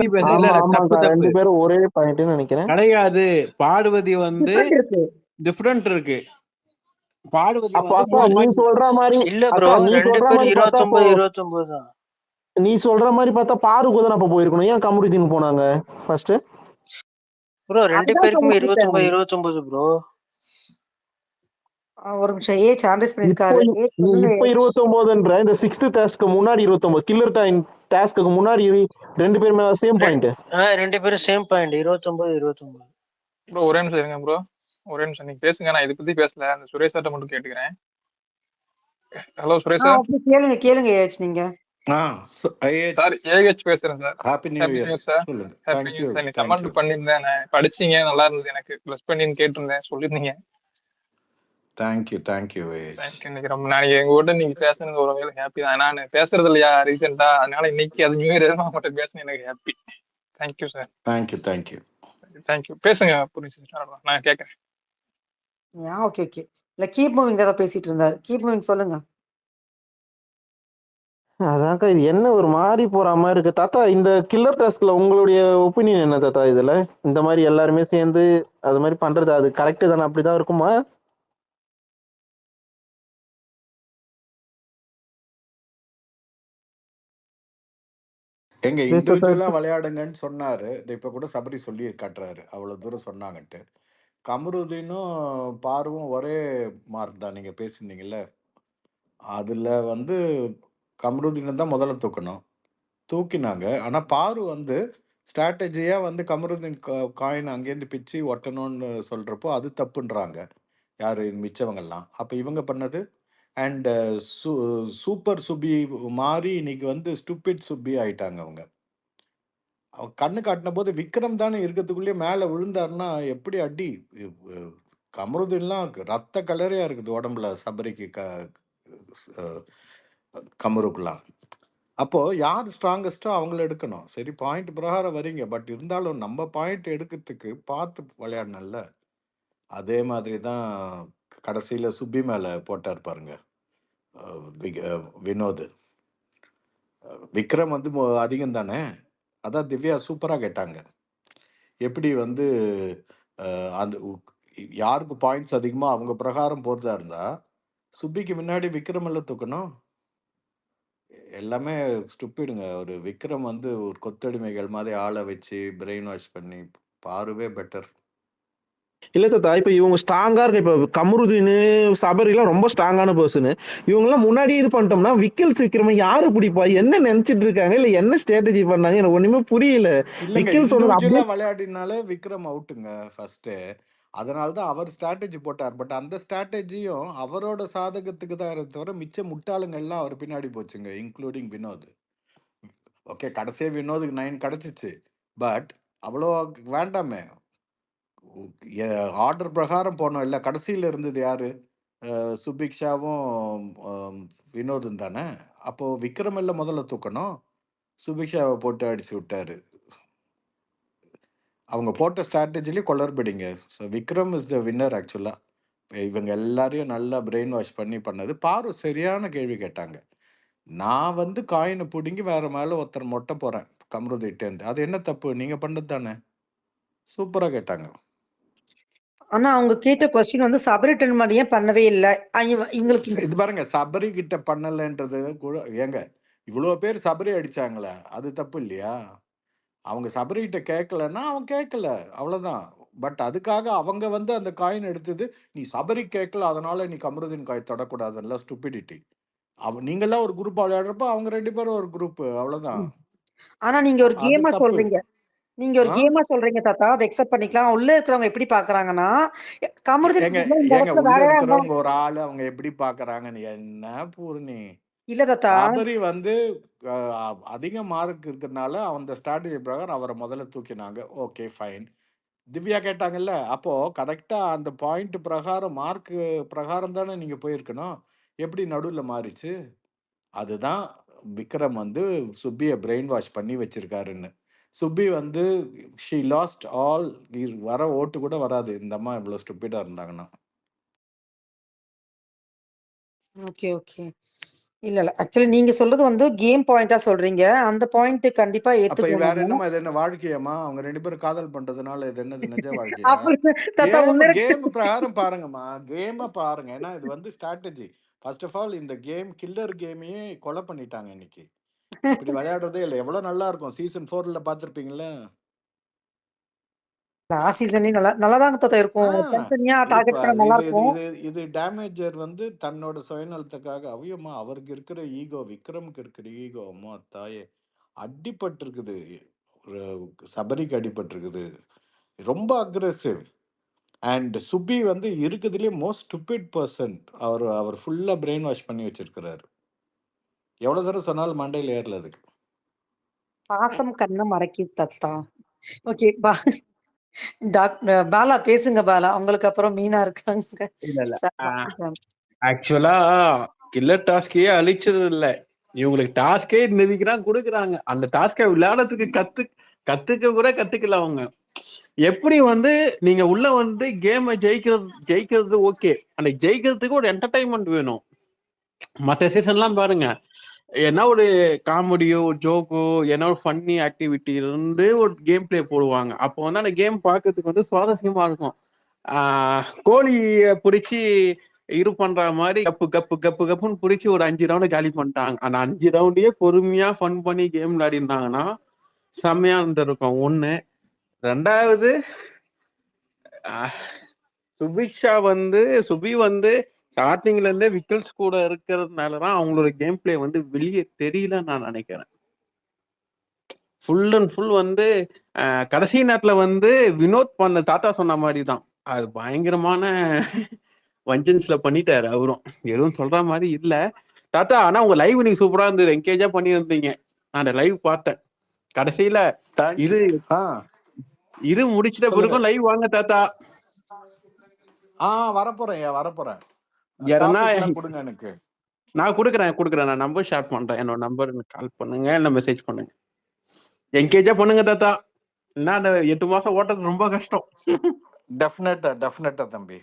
இல்ல ஆமா இல்ல தப்பு ஆமாக்கா தப்பு 2 பேரும் ஒரே பாயிண்ட்னு நினைக்கிறேன். கிடையாது. பாடுவதி வந்து டிஃபரெண்ட் இருக்கு. டிஃபரெண்ட் இருக்கு. பாடுவதி அப்ப வந்து அக்கா 3 நீ பாயிண்ட் சொல்ற மாதிரி இல்ல ப்ரோ, அக்கா நீ 2 சொல்ற பேர் மாதிரி பார்த்தா அப்போ 29 தான். நீ சொல்ற மாதிரி பார்த்தா பாருக்கு தானே அப்ப போயிருக்கணும். ஏன் கமருதீன் போனாங்க ஃபர்ஸ்ட்? ப்ரோ 2 அதுதான் பேருக்குமே சொல்லிட்டு இருக்கேன். 29 ப்ரோ. ஒரு நிமிஷம் ஏஜ் சாண்டஸ் இப்போ பண்ணிருக்காரு. ஏஜ் நீ சொல்லுங்க. இப்ப 29ன்ற இந்த 6th டாஸ்க்கு முன்னாடி 29 கில்லர் டைம் டாஸ்க்கு முன்னாடி 2 பேருமே சேம் பாயிண்ட். 2 பேரும் சேம் பாயிண்ட் 29. ப்ரோ ஒரே நிமிஷம் இருங்க ப்ரோ, ஒரே நிமிஷம் நீங்க பேசுங்க. நான் இதை பத்தி பேசல, அந்த சுரேஷ் சார்ட்ட மட்டும் கேட்டுக்கிறேன். Hello Suresh sir. அப்படி கேளுங்க கேளுங்க ஏஜ் நீங்க. சார் ஏஹெச் பேசுறேன் sir. Happy new happy year news sir. சொல்லுங்க. Happy news sir. நீ கமெண்ட் தேங்க்யூ பண்ணியிருந்தேன், நான் படிச்சீங்க, நல்லா இருந்தது, எனக்கு ப்ளஸ் பண்ணின்னு கேட்டிருந்தேன், சொல்லியிருந்தீங்க. Thank you thank you. இன்னைக்கு ரொம்ப நான் எங்ககிட்ட நீங்க பேசுறது ஒரு வகையில் ஹாப்பி தான். நான் பேசுறது இல்லையா ரீசெண்டா, அதனால இன்னைக்கு அது நியூ இயர் மட்டும் பேசுனேன், எனக்கு ஹாப்பி. Thank you sir. தேங்க்யூ. பேசுங்க புரிஞ்சு சார், நான் கேட்கறேன். Okay okay. இல்ல கீப் மூவிங் தான் பேசிட்டு இருந்தாரு. கீப் மூவிங் சொல்லுங்க. அதான்க்கா இது என்ன ஒரு மாதிரி போற மாதிரி இருக்கு தாத்தா. இந்த கில்லர் டாஸ்க்ல உங்களுடைய ஒப்பீனியன் என்ன தாத்தா? இதுல இந்த மாதிரி எல்லாருமே சேர்ந்து அது மாதிரி பண்றது அது கரெக்ட் தானே? அப்படிதான் இருக்குமா? எங்க இண்டிவிஜுவலா விளையாடுங்கன்னு சொன்னாரு. இப்ப கூட சபரி சொல்லி காட்டுறாரு, அவ்வளவு தூரம் சொன்னாங்கன்ட்டு. கமருதீனும் பாருவும் ஒரே மார்க் தான். நீங்க பேசியிருந்தீங்கல்ல, அதுல வந்து கமருதீனை தான் முதல்ல தூக்கணும், தூக்கினாங்க. ஆனா பாரு வந்து ஸ்ட்ராட்டஜியா வந்து கமருதீன் காயின் அங்கேருந்து பிச்சு ஒட்டணும்னு சொல்றப்போ அது தப்புன்றாங்க யாரு மிச்சவங்கெல்லாம். அப்ப இவங்க பண்ணது அண்ட் சூப்பர் சுபி மாறி இன்னைக்கு வந்து ஸ்டூபிட் சுபி ஆயிட்டாங்க அவங்க. கண்ணு காட்டின போது விக்ரம் தானே இருக்கிறதுக்குள்ளேயே மேலே விழுந்தாருன்னா எப்படி அடி. கமருதெல்லாம் ரத்த கலரையா இருக்குது உடம்புல சபரிக்கு கமருக்குலாம். அப்போ யார் ஸ்ட்ராங்கஸ்டோ அவங்கள எடுக்கணும். சரி பாயிண்ட் பிரகாரம் வரீங்க, பட் இருந்தாலும் நம்ம பாயிண்ட் எடுக்கிறதுக்கு பார்த்து விளையாடணும்ல. அதே மாதிரி தான் கடைசியில் சுப்பி மேலே போட்டார் பாருங்க வினோத். விக்ரம் வந்து அதிகம் தானே. அதான் திவ்யா சூப்பராக கேட்டாங்க, எப்படி வந்து அந்த யாருக்கு பாயிண்ட்ஸ் அதிகமாக அவங்க பிரகாரம் போகிறதா இருந்தா சுப்பிக்கு முன்னாடி விக்ரம் எல்லாம் தூக்கணும். எல்லாமே ஸ்டூப்பிடுங்க. ஒரு விக்ரம் வந்து ஒரு கொத்தடிமைகள் மாதிரி ஆளை வச்சு பிரெயின் வாஷ் பண்ணி பாருவே பெட்டர். இல்ல தாத்தா, இப்ப இவங்க ஸ்ட்ராங்கா இருக்கு. இப்ப கமருதீன் சபரி எல்லாம் ரொம்ப ஸ்ட்ராங்கான பர்சன். இவங்க எல்லாம் முன்னாடி இது பண்ணிட்டோம்னா விக்கில்ஸ் விக்ரம யாரு பிடிப்பா? என்ன நினைச்சிட்டு இருக்காங்க? இல்ல என்ன ஸ்ட்ராட்டஜி பண்ணாங்க? எனக்கு ஒண்ணுமே புரியல. இல்லைங்க, விக்கில் சொன்னது இண்டிவிஜுவலா அப்படியே விளையாடினாலே விக்ரம் அவுட்டுங்க ஃபர்ஸ்ட். அதனால தான் அவர் ஸ்ட்ராட்டஜி போட்டார். பட் அந்த ஸ்ட்ராட்டஜியும் அவரோட சாதகத்துக்கு தான் தவிர மிச்ச முட்டாளுங்க எல்லாம் அவர் பின்னாடி போச்சுங்க, இன்க்ளூடிங் வினோத். ஓகே, கடைசியா வினோதுக்கு 9 கிடைச்சிச்சு, பட் அவ்வளோ வேண்டாமே. ஆர்டர் பிரகாரம் போனோம் இல்லை. கடைசியில் இருந்தது யாரு? சுபிக்ஷாவும் வினோதும் தானே. அப்போ விக்ரம் எல்லாம் முதல்ல தூக்கணும். சுபிக்ஷாவை போட்டு அடிச்சு விட்டாரு. அவங்க போட்ட ஸ்ட்ராட்டஜிலேயே குளறுபடிங்க. So Vikram is the winner ஆக்சுவலாக. இவங்க எல்லாரையும் நல்லா பிரெயின் வாஷ் பண்ணது. பாரு சரியான கேள்வி கேட்டாங்க. நான் வந்து காயினை பிடுங்கி வேற மேலே ஒருத்தர் மொட்டை போகிறேன் கமருதிட்டேருந்து, அது என்ன தப்பு? நீங்கள் பண்ணது தானே. சூப்பராக கேட்டாங்க. ஆனா அவங்க கேட்ட கொஸ்டின் வந்து சபரி டென் ஏன் பண்ணவே இல்லை இவங்களுக்கு. இது பாருங்க, சபரி கிட்ட பண்ணலைன்றது கூட ஏங்க, இவ்வளோ பேர் சபரி அடிச்சாங்களே, அது தப்பு இல்லையா? அவங்க சபரிகிட்ட கேட்கலன்னா அவன் கேட்கல, அவ்வளோதான். பட் அதுக்காக அவங்க வந்து அந்த காயின் எடுத்தது நீ சபரி கேட்கல அதனால நீ கமருதீன் காய் தொடக்கூடாதுல்ல, ஸ்டூபிடிட்டி. நீங்கெல்லாம் ஒரு குரூப் விளையாடுறப்போ அவங்க 2 பேரும் ஒரு குரூப், அவ்வளோதான். ஆனா நீங்க ஒரு அது கேமா தப்பு. சொல்றீங்க, நீங்க ஒரு கேமா சொல்றீங்க தாத்தா, அதை எக்ஸெப்ட் பண்ணிக்கலாம். உள்ள இருக்கிறவங்க எப்படி பாக்குறாங்கன்னா கமருதீன் இந்த இடத்துல உள்ள வேலையா இருக்கிறவங்க ஒரு ஆளு அவங்க எப்படி பாக்குறாங்கன்னு என்ன பூர்ணி. இல்ல தாத்தா. சபரி வந்து அதிக மார்க் இருக்கிறதுனால அந்த ஸ்ட்ராட்டஜி பிரகாரம் அவரை முதல்ல தூக்கினாங்க. Okay fine. திவ்யா கேட்டாங்கல்ல, அப்போ கரெக்டா அந்த பாயிண்ட் பிரகாரம் மார்க் பிரகாரம் தானே நீங்க போயிருக்கணும். எப்படி நடுவில் மாறிச்சு? அதுதான் விக்ரம் வந்து சுப்பியை பிரெயின் வாஷ் பண்ணி வச்சிருக்காருன்னு. சுப்பி வந்து ஷி லாஸ்ட் ஆல். வர ஓட்டு கூட வராது இந்த அம்மா இவ்வளவு ஸ்டூபிடா இருந்தாங்கன்னா. Okay okay. இல்ல ஆக்சுவலி நீங்க சொல்றது வந்து கேம் பாயிண்டா சொல்றீங்க. அந்த பாயிண்ட் கண்டிப்பா அப்ப ஏத்துக்குவோம் வேற நம்ம. என்னமா இது என்ன வாழ்க்கையாம்மா? அவங்க 2 பேரும் காதல் பண்றதுனால இது என்னது நிஜ வாழ்க்கையா? அப்படி தாத்தா கேம் பிரகாரம் பாருங்கம்மா. கேம பாருங்க. ஏன்னா இது வந்து ஸ்ட்ராட்டஜி. ஃபர்ஸ்ட் ஆஃப் ஆல் இந்த கேம் கில்லர் கேமையே கொலை பண்ணிட்டாங்க இன்னைக்கு. இப்படி விளையாடுறதே இல்ல. எவ்வளவு நல்லா இருக்கும். சீசன் 4ல பார்த்திருப்பீங்கல்ல? லாஸ்ட் சீசன்லயும் நல்லாதாங்க தாத்தா ஆ இருக்கும். தனித்தனியா இப்ப டார்கெட் பண்ண நல்லா இது இது இருக்கும். இது இது டேமேஜர் வந்து தன்னோட சுயநலத்துக்காக அவியம்மா அவருக்கு இருக்கிற ஈகோ, விக்ரமுக்கு இருக்கிற ஈகோ, அம்மா தாயே அடிபட்டிருக்குது. ஒரு சபரிக்கு அடிபட்டிருக்குது. ரொம்ப அக்ரெசிவ். அண்ட் சுபி வந்து இருக்குதுலயே மோஸ்ட் ஸ்டூபிட் பர்சன். அவர் அவர் ஃபுல்லா பிரெயின் வாஷ் பண்ணி வச்சிருக்கிறாரு. எவ்வளவு தடவை சொன்னாலும் மண்டையில ஏறல அதுக்கு. பாசம் கண்ண மறைக்கி தத்தா. ஓகே டாக்டர் பாலா பேசுங்க பாலா. உங்களுக்கு அப்புறம் மீனா இருக்காங்க. இல்ல ஆக்சுவலா கில்லர் டாஸ்கையே அழிச்சது இல்ல. இவங்களுக்கு டாஸ்கே நிதிக்கிறாங்க கொடுக்குறாங்க. அந்த டாஸ்கை விளையாடுறதுக்கு கத்துக்க கூட கத்துக்கல அவங்க. எப்படி வந்து நீங்க உள்ள வந்து கேமை ஜெயிக்கிறது ஓகே. அந்த ஜெயிக்கிறதுக்கு ஒரு என்டர்டைன்மெண்ட் வேணும். மற்ற சீசன்லாம் பாருங்க, என்ன ஒரு காமெடியோ ஜோக்கோ என்ன ஒரு ஃபன்னி ஆக்டிவிட்டி இருந்து ஒரு கேம் பிளே போடுவாங்க. அப்போ வந்து அந்த கேம் பார்க்கறதுக்கு வந்து சுவாரஸ்யமா இருக்கும். கோழிய பிடிச்சி இது பண்ற மாதிரி கப்புன்னு பிடிச்சி ஒரு 5 ரவுண்ட் காலி பண்ணிட்டாங்க. அந்த 5 ரவுண்டையே பொறுமையா ஃபன் பண்ணி கேம் விளையாடிருந்தாங்கன்னா செம்மையா இருந்திருக்கும். ஒண்ணு. ரெண்டாவது, சுபி வந்து ஸ்டார்டிங்ல இருந்தே விக்கல்ஸ் கூட இருக்கிறதுனாலதான் அவங்களோட கேம் பிளே வந்து வெளியே தெரியல நான் நினைக்கிறேன். ஃபுல் அண்ட் ஃபுல் வந்து கடைசி நேரத்துல வந்து வினோத் பண்ண தாத்தா சொன்ன மாதிரிதான். அது பயங்கரமான வஞ்சன்ஸ்ல பண்ணிட்டாரு அவரும். எதுவும் சொல்ற மாதிரி இல்ல தாத்தா. ஆனா உங்க லைவ் நீங்க சூப்பரா இருந்தது. என்கேஜா பண்ணி இருந்தீங்க. நான் அந்த லைவ் பார்த்தேன். கடைசியில இது இது முடிச்சிட்ட பிறகும் லைவ் வாங்க தாத்தா. வரப்போறேன். யாரன்னா கொடுங்க எனக்கு. நான் கொடுக்குறேன். நான் நம்பர் ஷேர் பண்றேன். என்னோட நம்பர் கால் பண்ணுங்க, இல்ல மெசேஜ் பண்ணுங்க. என்கேஜா பண்ணுங்க தாத்தா. என்ன அந்த 8 மாசம் ஓட்டுறது ரொம்ப கஷ்டம். டெஃபினட்டா தம்பி.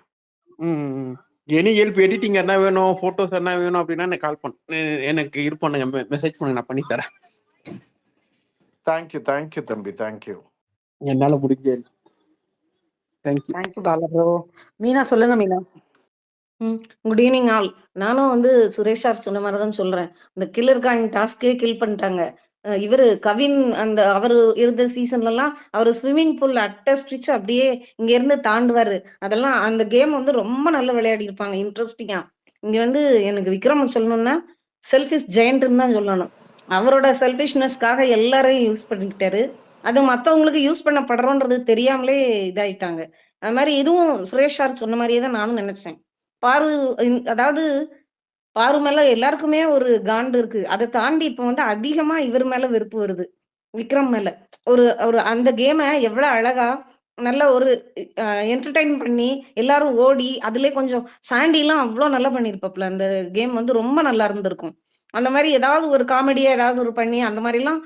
எனி ஹெல்ப் எடிட்டிங் என்ன வேணும், போட்டோஸ் என்ன வேணும் அப்படின்னா எனக்கு கால் பண்ணு, எனக்கு இது பண்ணுங்க, மெசேஜ் பண்ணுங்க, நான் பண்ணி தரேன். தேங்க்யூ தம்பி. தேங்க்யூ. என்னால முடிஞ்சது. Thank you Bala bro. மீனா சொல்லுங்க மீனா. Good evening all. நானும் வந்து சுரேஷ் சார் சொன்ன மாதிரி தான் சொல்றேன். இந்த கில்லர் காயின் டாஸ்கே கில் பண்ணிட்டாங்க. இவரு கவின் அந்த அவரு இருந்த சீசன்லலாம் அவரு ஸ்விம்மிங் பூல் அட்டை ஸ்டிச் அப்படியே இங்க இருந்து தாண்டுவாரு. அதெல்லாம் அந்த கேம் வந்து ரொம்ப நல்லா விளையாடி இருப்பாங்க, இன்ட்ரெஸ்டிங்கா. இங்க வந்து எனக்கு விக்ரம் சொல்லணும்னா செல்ஃபிஷ் ஜெயண்ட்னு தான் சொல்லணும். அவரோட செல்ஃபிஷ்னஸ்க்காக எல்லாரையும் யூஸ் பண்ணிக்கிட்டாரு. அது மத்தவங்களுக்கு யூஸ் பண்ணப்படுறோன்றது தெரியாமலே இதாயிட்டாங்க. அது மாதிரி இதுவும் சுரேஷ் சார் சொன்ன மாதிரியே தான் நானும் நினைச்சேன். பாரு அதாவது பாரு மேல எல்லாருக்குமே ஒரு காண்டு இருக்கு. அத தாண்டி இப்ப வந்து அதிகமா இவர் மேல வெறுப்பு வருது. விக்ரம் மேல. ஒரு ஒரு அந்த கேம எவ்வளவு அழகா நல்ல ஒரு என்டர்டெயின் பண்ணி எல்லாரும் ஓடி அதிலே கொஞ்சம் சாண்டிலாம் அவ்ளோ நல்லா பண்ணியிருப்பாப்ல. அந்த கேம் வந்து ரொம்ப நல்லா இருந்திருக்கும். அந்த மாரி ஏதாவது ஒரு காமெடியா ஏதாவது ஒரு பண்ணி அந்த மாரிலாம்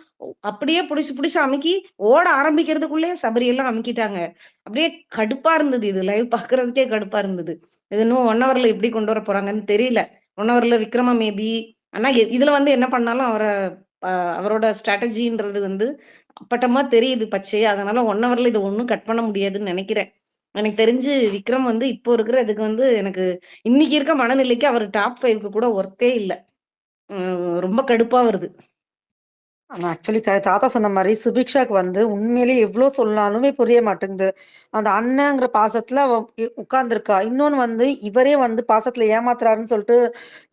அப்படியே புடிச்சு அமுக்கி ஓட ஆரம்பிக்கிறதுக்குள்ளயே சபரி எல்லாம் அமுக்கிட்டாங்க. அப்படியே கடுப்பா இருந்தது. இது லைவ் பார்க்கறதுக்கே கடுப்பா இருந்தது. இது இன்னும் 1 ஹவர்ல எப்படி கொண்டு வர போறாங்கன்னு தெரியல. 1 ஹவர்ல விக்ரம மேபி ஆனா இதுல வந்து என்ன பண்ணாலும் அவரோட ஸ்ட்ராட்டஜின்றது வந்து அப்பட்டமா தெரியுது பச்சையா. அதனால 1 ஹவர்ல இது ஒண்ணும் கட் பண்ண முடியாதுன்னு நினைக்கிறேன். எனக்கு தெரிஞ்சு விக்ரம் வந்து இப்போ இருக்கிற இதுக்கு வந்து எனக்கு இன்னைக்கு இருக்க மனநிலைக்கு அவர் டாப் 5க்கு கூட ஒர்த்தே இல்ல. ரொம்ப கடுப்பா வருது. ஆனா ஆக்சுவலி தாத்தா சொன்ன மாதிரி சுபிக்ஷாக்கு வந்து உண்மையிலேயே எவ்வளவு சொன்னாலுமே புரிய மாட்டேங்குது. அந்த அண்ணங்கிற பாசத்துல அவ உட்கார்ந்துருக்கா. இன்னொன்னு வந்து இவரே வந்து பாசத்துல ஏமாத்துறாருன்னு சொல்லிட்டு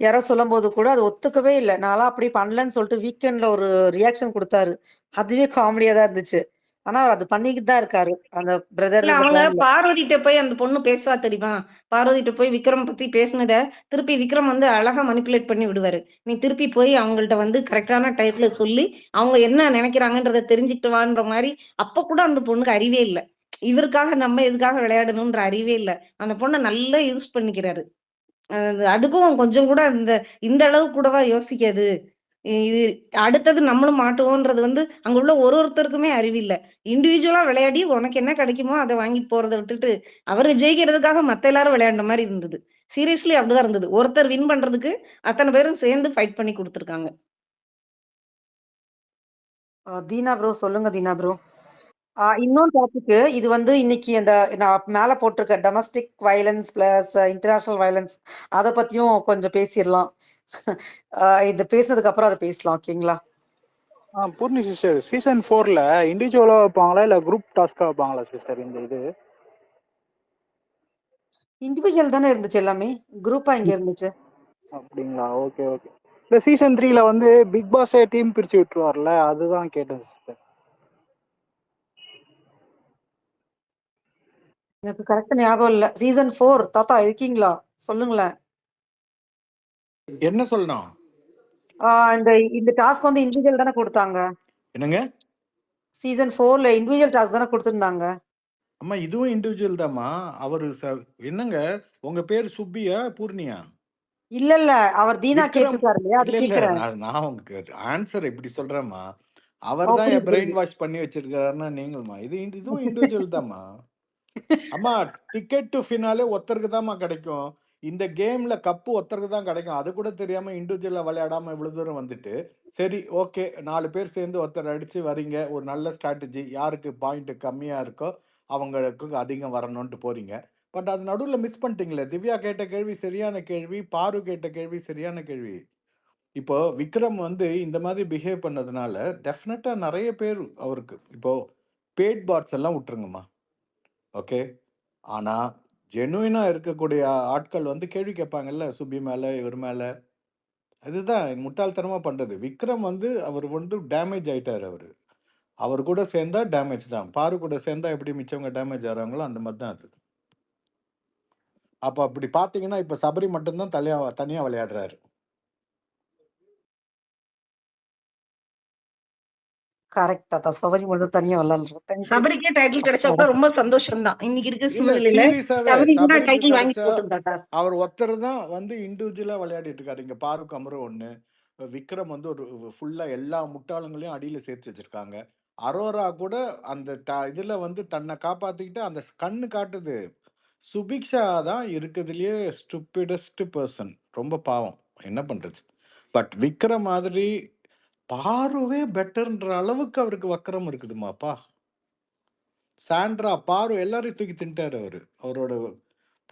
யாரோ சொல்லும் போது கூட அது ஒத்துக்கவே இல்லை. நான்லாம் அப்படி பண்ணலன்னு சொல்லிட்டு வீக்கெண்ட்ல ஒரு ரியாக்ஷன் கொடுத்தாரு. அதுவே காமெடியா தான் இருந்துச்சு. ஆனா அவர் அது பண்ணிக்கிட்டு தான் இருக்காரு அந்த பிரதர். இல்ல அவங்க பார்வதிட்ட போய் அந்த பொண்ணு பேசுவா தெரியுமா? பார்வதிட்ட போய் விக்ரம் பத்தி பேசினத திருப்பி விக்ரம் வந்து அழகா மனிப்புலேட் பண்ணி விடுவாரு. நீ திருப்பி போய் அவங்கள்ட்ட வந்து கரெக்டான டைப்ல சொல்லி அவங்க என்ன நினைக்கிறாங்கன்றத தெரிஞ்சுக்கிட்டு வான்ற மாதிரி. அப்ப கூட அந்த பொண்ணுக்கு அறிவே இல்ல. இவருக்காக நம்ம எதுக்காக விளையாடணும்ன்ற அறிவே இல்ல. அந்த பொண்ணை நல்லா யூஸ் பண்ணிக்கிறாரு. அதுக்கும் கொஞ்சம் கூட இந்த அளவு கூடவா யோசிக்காது. இது அடுத்தது நம்மளும் மாட்டுவோன்றது வந்து அங்க உள்ள ஒருத்தருக்குமே அறிவில்ல. இண்டிவிஜுவலா விளையாடி உனக்கு என்ன கிடைக்குமோ அதை வாங்கி போறதை விட்டுட்டு அவரு ஜெயிக்கிறதுக்காக மத்த எல்லாரும் விளையாண்ட மாதிரி இருந்தது. சீரியஸ்லி அப்படிதான் இருந்தது. ஒருத்தர் வின் பண்றதுக்கு அத்தனை பேரும் சேர்ந்து ஃபைட் பண்ணி கொடுத்துருக்காங்க. தீனா ப்ரோ சொல்லுங்க தீனா ப்ரோ. இன்னொரு டாபிக், இது வந்து இன்னைக்கு அந்த நான் மேல போட்டிருக்க domestic violence plus international violence, அதை பத்தியும் கொஞ்சம் பேசிடலாம். இது பேசுனதுக்கு அப்புறம் அதை பேசலாம், ஓகேங்களா? பூர்ணி சிஸ்டர், சீசன் 4ல இண்டிவிஜுவலா வைப்பாங்களா இல்ல குரூப் டாஸ்கா வைப்பாங்களா சிஸ்டர்? இந்த இது இண்டிவிஜுவல் தானே இருந்துச்சு, எல்லாமே குரூப்பா இங்க இருந்துச்சு. அப்படிங்களா? Okay okay. இல்ல சீசன் 3ல வந்து பிக் பாஸே டீம் பிரிச்சு விட்டுருவார்ல, அதுதான் கேட்டேன் சிஸ்டர். எனக்கு கரெக்டா ஞாபகம் இல்ல. சீசன் 4 தாத்தா இருக்கீங்களா? சொல்லுங்களேன். என்ன சொல்லணும்? இந்த டாஸ்க் வந்து இண்டிவிஜுவல் தானே கொடுத்தாங்க. என்னங்க? சீசன் 4ல இண்டிவிஜுவல் டாஸ்க் தானே கொடுத்திருந்தாங்க. அம்மா இதுவும் இண்டிவிஜுவல் தாம்மா. அவரு என்னங்க உங்க பேர் சுப்பியா பூர்ணியா? இல்ல இல்ல, அவர் தீனா விக்ரம் கேட்டிருக்காரு இல்லையா, அது இல்ல இல்ல கேக்குறேன். நான் உங்களுக்கு ஆன்சர் எப்படி சொல்றேம்மா, அவர் தான் என் பிரெயின் வாஷ் பண்ணி வச்சிருக்காருன்னா நீங்களுமா? இதுவும் இண்டிவிஜுவல் தாம்மா. அம்மா டிக்கெட் டு ஃபினாலே ஒருத்தருக்கு தாம்மா கிடைக்கும். இந்த கேம்ல கப்பு ஒருத்தருக்கு தான் கிடைக்கும். அது கூட தெரியாம இண்டிவிஜுவலா விளையாடாம இவ்வளவு தூரம் வந்துட்டு, சரி ஓகே 4 பேர் சேர்ந்து ஒருத்தர் அடிச்சு வரீங்க, ஒரு நல்ல ஸ்ட்ராட்டஜி, யாருக்கு பாயிண்ட் கம்மியா இருக்கோ அவங்களுக்கு அதிகம் வரணும்ட்டு போறீங்க. பட் அது நடுவுல மிஸ் பண்ணிட்டீங்களே. திவ்யா கேட்ட கேள்வி சரியான கேள்வி, பாரு கேட்ட கேள்வி சரியான கேள்வி. இப்போ விக்ரம் வந்து இந்த மாதிரி பிஹேவ் பண்ணதுனால டெஃபினட்டா நிறைய பேர் அவருக்கு இப்போ பேட் பாட்ஸ் எல்லாம் விட்டுருங்கம்மா, ஓகே. ஆனா ஜெனுவினா இருக்கக்கூடிய ஆட்கள் வந்து கேள்வி கேட்பாங்கல்ல, சுபி மேல இவர் மேல. அதுதான் முட்டாள்தனமா பண்றது. விக்ரம் வந்து அவர் வந்து டேமேஜ் ஆயிட்டாரு. அவர் கூட சேர்ந்தா டேமேஜ் தான். பாரு கூட சேர்ந்தா எப்படி மிச்சவங்க டேமேஜ் ஆறாங்களோ அந்த மாதிரி தான் அது. அப்ப அப்படி பாத்தீங்கன்னா இப்ப சபரி மட்டும்தான் தனியா விளையாடுறாரு. கரெக்ட் தாத்தா, சபரி மட்டும் தனியா விளையாடுறோம். சபரிக்கே டைட்டில் கிடைச்சா கூட ரொம்ப சந்தோஷம் தான் இன்னைக்கு இருக்க இல்ல சூழ்நிலையில. சீரியஸாவே சபரி கூட சபரிக்கு டைட்டில் வாங்கி கிடைச்சா போட்டும் தாத்தா. அவர் ஒருத்தர் தான் வந்து இண்டிவிஜுவலா விளையாடிட்டு இருக்காரு. இங்க பாருக்கு அமரும் ஒண்ணு, விக்ரம் வந்து ஒரு ஃபுல்லா எல்லா முட்டாளங்களையும் அடியில சேர்த்து வச்சிருக்காங்க. அரோரா கூட அந்த இதுல வந்து தன்னை காப்பாத்திக்கிட்டு அந்த கண்ணு காட்டுது. சுபிக்ஷா தான் இருக்கிறதுலயே ஸ்டூபிடஸ்ட் பர்சன். ரொம்ப பாவம், என்ன பண்றது. பட் விக்ரம் மாதிரி பாருவே பெட்டர்ன்ற அளவுக்கு அவருக்கு வக்கரம் இருக்குதுமாப்பா. சாண்ட்ரா, பாரு எல்லாரையும் தூக்கி தின்ட்டாரு அவரு. அவரோட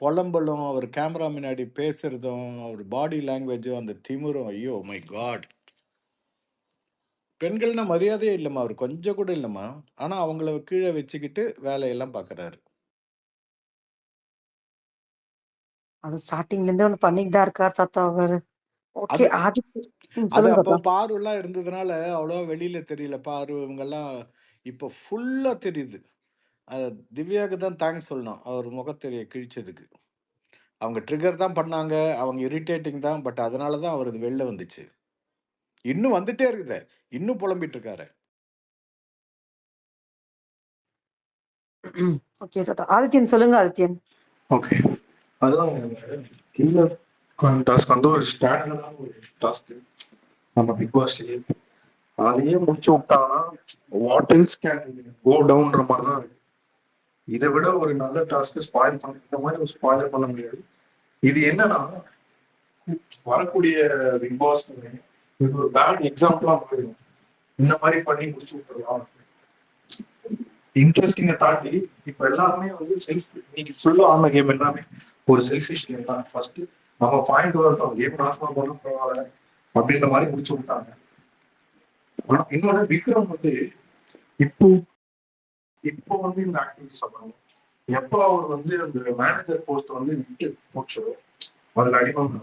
புலம்பலும், அவர் கேமரா முன்னாடி பேசுறதும், அவர் பாடி லாங்குவேஜும், அந்த திமிரும், ஐயோ மை காட். பெண்கள்னா மரியாதையே இல்லைம்மா அவர், கொஞ்சம் கூட இல்லைம்மா. ஆனா அவங்கள கீழே வச்சுக்கிட்டு வேலையெல்லாம் பாக்குறாரு. அது ஸ்டார்டிங்ல இருந்து ஒண்ணு பண்ணிட்டு தான் இருக்கார் தாத்தா அவரு. ஓகே, அது அது அது சொல்லுங்க அப்போ தாத்தா. பாரு எல்லாம் இருந்ததுனால அவ்வளோ வெளியில தெரியல. பாரு இவங்கெல்லாம் இப்போ ஃபுல்லா தெரியுது. திவ்யாவுக்கு தான் தேங்க்ஸ் சொல்லணும், அவர் முகத்தெரிய கிழிச்சதுக்கு. அவங்க ட்ரிகர் தான் பண்ணாங்க, அவங்க இரிட்டேட்டிங் தான். பட் அதனால தான் அவர் வெளில வந்துச்சு. இன்னும் வந்துட்டே இருக்குது, இன்னும் புலம்பிட்டு இருக்காரு. ஓகே தாத்தா. ஆதித்யன் சொல்லுங்க ஆதித்யன். ஓகே, அதுதான் கில்லர் டாஸ்க் வந்து ஒரு ஸ்டாண்டர்டான ஒரு டாஸ்க் நம்ம பிக் பாஸ்லயே. அதையே முடிச்சு விட்டாங்கன்னா வாட் எல்ஸ் கேன் கோ டவுன்ற மாதிரி தான் இருக்கு. இதை விட ஒரு நல்ல டாஸ்க் ஸ்பாயில் பண்ண, இந்த மாதிரி ஒரு ஸ்பாயில் பண்ண முடியாது. இது என்னன்னா வரக்கூடிய பிக் பாஸ் இது ஒரு பேட் எக்ஸாம்பிளா போயிடும். இந்த மாதிரி பண்ணி முடிச்சு விட்டுருலாம். இன்ட்ரெஸ்டிங்கை தாண்டி இப்ப எல்லாருமே வந்து செல்ஃப், இன்னைக்கு ஃபுல்லா ஆன கேம் எல்லாமே ஒரு செல்ஃபிஷ் கேம் தான். ஃபர்ஸ்ட் நம்ம பாயிண்ட் வரட்டும், கேம் நாசமா போனா பரவாயில்ல அப்படின்ற மாதிரி முடிச்சு விட்டாங்க. ஆனா இன்னொன்னு விக்ரம் வந்து இப்போ இப்போ வந்து இந்த ஆக்டிவிட்டிஸ் பண்ணணும். எப்போ அவர் வந்து அந்த மேனேஜர் போஸ்ட் வந்து விட்டு போச்சோ அதுல அடிவாங்க,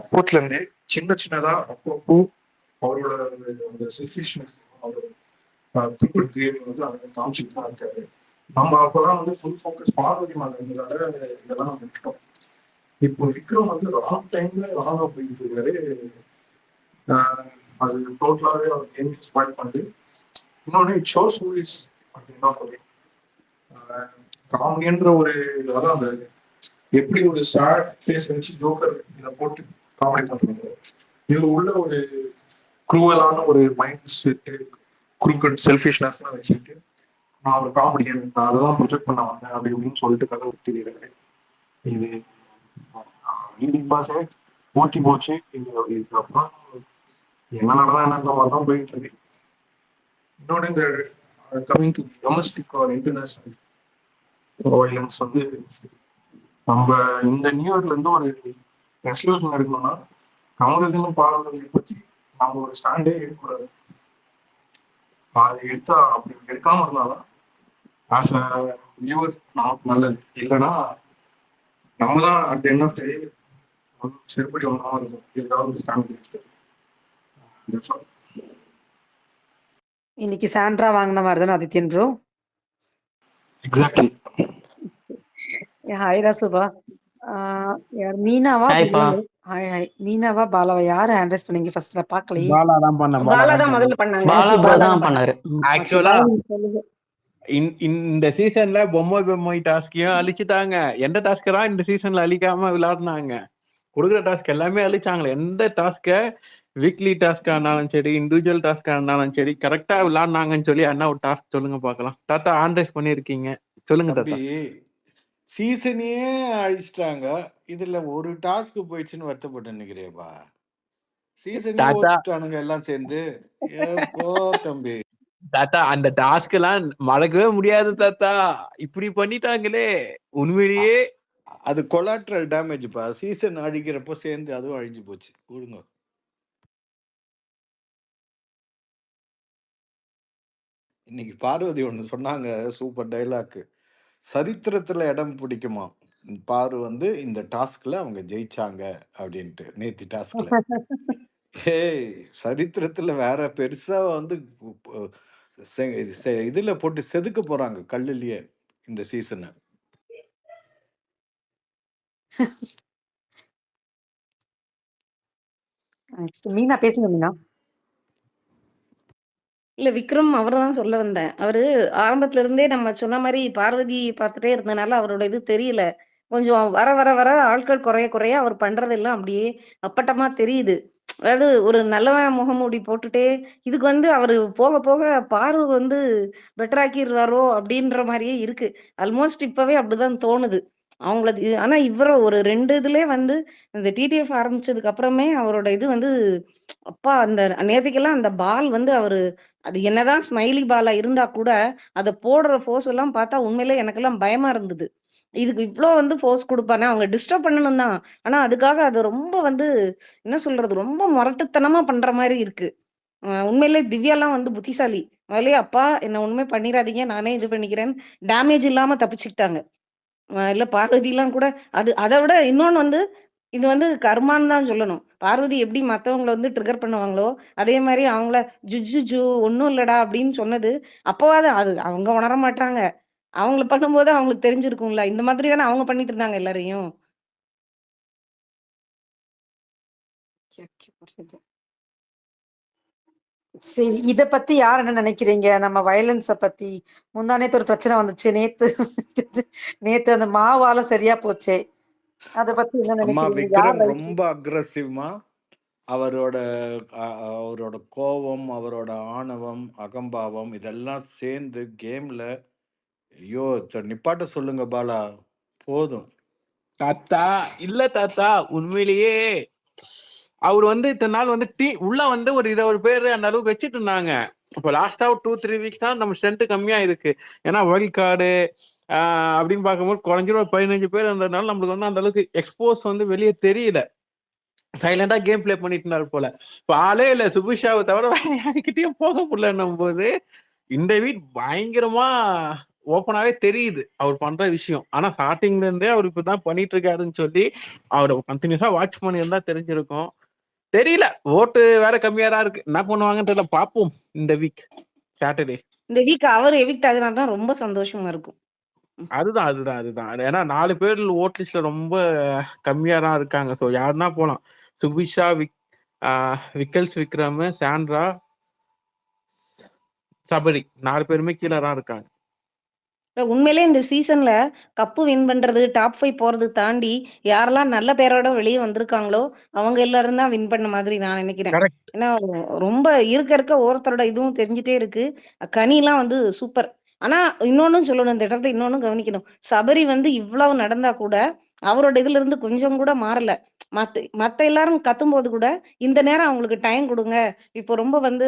அப்போட்ல இருந்தே சின்ன சின்னதா அப்பப்போ அவரோட அந்த செல்ஃபிஷ்னஸ், அவரோட கிரிக்கெட் கேம் வந்து அதை காமிச்சுட்டு தான் இருக்காரு. நம்ம அப்பதான் வந்து ஃபுல் ஃபோக்கஸ் பார்வதி மேல இருந்ததால இதெல்லாம் நம்ம விட்டுட்டோம். இப்போ விக்ரம் வந்து ராங் டைம்ல ராங்கா போயிட்டு இருக்காரு. அது டோட்டலாவே அவர் கேம் ஸ்பாயில் பண்ணி இன்னொன்னு ஷோஸ் மூவிஸ் அப்படின்னு தான் சொல்லி காமெடின்ற ஒரு அதான் அந்த எப்படி ஒரு சேட் ஃபேஸ் வச்சு ஜோக்கர் இதை போட்டு காமெடி பண்றாங்க. இது உள்ள ஒரு குரூவலான ஒரு மைண்ட் செட்டு, குரூக்கட் செல்ஃபிஷ்னஸ்லாம் வச்சுட்டு நான் ஒரு காமெடியன், நான் அதெல்லாம் ப்ரொஜெக்ட் பண்ண வந்தேன் அப்படி இப்படின்னு சொல்லிட்டு கதை விட்டுருக்காரு. இது பிக் பாஸே ஊத்தி போச்சு. இதுக்கப்புறம் என்ன நடந்தா என்ன மாதிரிதான் போயிட்டு இருக்கு. இன்னொன்று இந்த coming to domestic or international violence வந்து நம்ம இந்த நியூ இயர்ல இருந்து ஒரு ரெசல்யூஷன் எடுக்கணும்னா கமர்ஷியலும் பாரம்பரியத்தை பற்றி நம்ம ஒரு ஸ்டாண்டே எடுக்கக்கூடாது. அதை எடுத்தா அப்படி எடுக்காம இருந்தாலும் ஆஸ் அ வியூவர் நமக்கு நல்லது. இல்லைன்னா நம்ம தான் அட் எண்ட் ஆஃப் த டே செருப்படி ஒன்றாம இருக்கும். ஏதாவது ஒரு ஸ்டாண்ட் எடுத்து இன்னைக்கு சாண்ட்ரா வாங்கின மாதிரி தானே ஆதித்யன் ப்ரோ? எக்ஸாக்ட்லி. ஹாய்ரா சுபா. யார் மீனாவா? ஹாய்ப்பா. Hi hi. மீனாவா பாலாவா? யாரு ஹேண்ட் ரைஸ் பண்ணீங்க ஃபர்ஸ்ட்? நான் பார்க்கலையே. பாலா தான் பண்ண பாலா தான் முதல்ல பண்ணாங்க. பாலா ப்ரோ தான் பண்ணாரு. ஆக்சுவலா சொல்லுங்க. இந்த சீசன்ல பொம்மை டாஸ்கையும் அழிச்சுட்டாங்க. எந்த டாஸ்கரா இந்த சீசன்ல அழிக்காம விளையாடுனாங்க? கொடுக்குற டாஸ்க் எல்லாமே அழிச்சாங்களே. எந்த டாஸ்க வீக்லி டாஸ்கா இருந்தாலும் சரி, இண்டிவிஜுவல் டாஸ்கா இருந்தாலும் சரி, கரெக்டா விளையாடுனாங்கன்னு சொல்லி என்ன ஒரு டாஸ்க் சொல்லுங்க பாக்கலாம். தாத்தா ஆண்ட்ரைஸ் பண்ணிருக்கீங்க, சொல்லுங்க தாத்தா. சீசனையே அழிச்சிட்டாங்க. இதுல ஒரு டாஸ்க் போயிடுச்சுன்னு வருத்தப்பட்டு நினைக்கிறேப்பா. சீசனே ஓடிச்சுட்டானுங்க எல்லாம் சேர்ந்து. ஏப்போ தம்பி தாத்தா அந்த டாஸ்க் எல்லாம் மறக்கவே முடியாது தாத்தா. இப்படி பண்ணிட்டாங்களே உண்மையிலேயே. அது கொலாட்ரல் டேமேஜ்ப்பா. சீசன் அழிக்கிறப்போ சேர்ந்து அதுவும் அழிஞ்சு போச்சு. விடுங்க. இன்னைக்கு பார்வதி ஒன்று சொன்னாங்க, சூப்பர் டைலாக். சரித்திரத்துல இடம் பிடிக்குமா பாரு வந்து இந்த டாஸ்க்ல அவங்க ஜெயிச்சாங்க அப்படின்ட்டு. நேத்தி டாஸ்க்ல ஏய் சரித்திரத்துல வேற பெருசா வந்து இதுல போட்டு செதுக்க போறாங்க கல்லுலயே இந்த சீசனை. மீனா பேசுங்க மீனா. இல்ல விக்ரம் அவர்தான் சொல்ல வந்தேன். அவரு ஆரம்பத்துல இருந்தே நம்ம சொன்ன மாதிரி பார்வதி பார்த்துட்டே இருந்தனால அவரோட இது தெரியல. கொஞ்சம் வர வர வர ஆட்கள் குறைய குறைய அவர் பண்றதெல்லாம் அப்படியே அப்பட்டமா தெரியுது. அதாவது ஒரு நல்லவன் முகமூடி போட்டுட்டே இதுக்கு வந்து அவரு போக போக பார்வை வந்து பெட்டர் ஆக்கிடுறாரோ அப்படின்ற மாதிரியே இருக்கு. ஆல்மோஸ்ட் இப்பவே அப்படிதான் தோணுது. அவங்களது ஆனா இவர ஒரு 2 இதுலயே வந்து இந்த டிடிஎஃப் ஆரம்பிச்சதுக்கு அப்புறமே அவரோட இது வந்து அப்பா அந்த நேத்துக்கெல்லாம் அந்த பால் வந்து அவரு அது என்னதான் ஸ்மைலி பாலா இருந்தா கூட அத போடுற ஃபோர்ஸ் எல்லாம் பார்த்தா உண்மையிலே எனக்கெல்லாம் பயமா இருந்தது. இதுக்கு இவ்ளோ வந்து ஃபோர்ஸ் குடுப்பானா? அவங்க டிஸ்டர்ப் பண்ணணும் தான். ஆனா அதுக்காக அது ரொம்ப வந்து என்ன சொல்றது? ரொம்ப முரட்டுத்தனமா பண்ற மாரி இருக்கு. உண்மையிலே திவ்யாலாம் வந்து புத்திசாலி. முதல்லயே அப்பா என்ன ஒண்ணுமே பண்ணிறாதீங்க. நானே இது பண்ணிக்கிறேன்னு டேமேஜ் இல்லாம தப்பிச்சுக்கிட்டாங்க. இல்ல பார்வதிலாம் கூட அத விட இன்னொன்னு வந்து இது வந்து கர்மான்னு தான் சொல்லணும். பார்வதி எப்படி மத்தவங்கள வந்து ட்ரிகர் பண்ணுவாங்களோ, அதே மாரி அவங்கள "ஜுஜுஜு ஒண்ணும் இல்லடா" அப்படின்னு சொன்னது, அப்பவாது அது அவங்க உணர மாட்றாங்க. அவங்கள பண்ணும்போது அவங்களுக்கு தெரிஞ்சிருக்கும்ல. இந்த மாதிரி தானே அவங்க பண்ணிட்டு இருந்தாங்க எல்லாரையும். சரி, இத பத்தி யார் என்ன நினைக்கிறீங்க? நம்ம வயலன்ஸ பத்தி. முந்தா நேத்து ஒரு பிரச்சனை வந்துச்சு. நேத்து அந்த மாவால சரியா போச்சே. அத பத்தி என்ன அம்மா நினைக்கிறீங்க? விக்ரம் ரொம்ப அக்ரஸிவ்மா அவரோட அவரோட கோபம், அவரோட ஆணவம், அகம்பாவம் இதெல்லாம் சேர்ந்து கேம்ல ஐயோ நிப்பாட்ட சொல்லுங்க பாலா, போதும். தாத்தா இல்ல தாத்தா, உண்மையிலேயே அவர் வந்து இத்தனை நாள் வந்து உள்ள வந்து ஒரு 20 பேர் அந்த அளவுக்கு வச்சுட்டு இருந்தாங்க. இப்போ லாஸ்டா 2-3 வீக்ஸ் தான் நம்ம ஸ்ட்ரென்த் கம்மியா இருக்கு. ஏன்னா வைல்ட் கார்டு அப்படின்னு பார்க்கும்போது குறைஞ்சிரும் 15 பேர் இருந்ததுனால நம்மளுக்கு வந்து அந்த அளவுக்கு எக்ஸ்போஸ் வந்து வெளியே தெரியல. சைலண்டா கேம் பிளே பண்ணிட்டு இருந்தாரு போல. இப்போ ஆளே இல்ல, சுபிஷாவை தவிர யாருக்கிட்டையும் போக முடியலன்னும் போது இந்த வீக் பயங்கரமா ஓப்பனாவே தெரியுது அவர் பண்ற விஷயம். ஆனா ஸ்டார்டிங்ல இருந்தே அவர் இப்பதான் பண்ணிட்டு இருக்காருன்னு சொல்லி அவரை கண்டினியூஸா வாட்ச் பண்ணியிருந்தா தெரிஞ்சிருக்கும். தெரியல, ஓட்டு வேற கம்மியா தான் இருக்கு. என்ன பண்ணுவாங்கன்னு தெரியல, பாப்போம் இந்த வீக் சாட்டர்டே. இந்த வீக் அவர் எவிக்ட் ஆகுனா தான் ரொம்ப சந்தோஷமா இருக்கும். அதுதான் ஏன்னா 4 பேர் ஓட் லிஸ்ட்ல ரொம்ப கம்மியா தான் இருக்காங்க. சோ யாருன்னா போலாம். சுபிஷா, விக்கல்ஸ் விக்ரம், சாண்ட்ரா, சபரி 4 பேருமே கீழே தான் இருக்காங்க. உண்மையிலே இந்த சீசன்ல கப்பு வின் பண்றது, டாப் 5 போறது தாண்டி யாரெல்லாம் நல்ல பேரோட வெளியே வந்திருக்காங்களோ அவங்க எல்லாரும் தான் வின் பண்ண மாதிரி நான் நினைக்கிறேன். ஏன்னா ரொம்ப இருக்க ஒருத்தரோட இதுவும் தெரிஞ்சுட்டே இருக்கு. கனிலாம் வந்து சூப்பர். ஆனா இன்னொன்னும் சொல்லணும், இந்த இடத்துல இன்னொன்னும் கவனிக்கணும். சபரி வந்து இவ்வளவு நடந்தா கூட அவரோட இதுல இருந்து கொஞ்சம் கூட மாறல. மத்த எல்லாரும் கத்தும்போது கூட இந்த நேரம் அவங்களுக்கு டைம் கொடுங்க. இப்போ ரொம்ப வந்து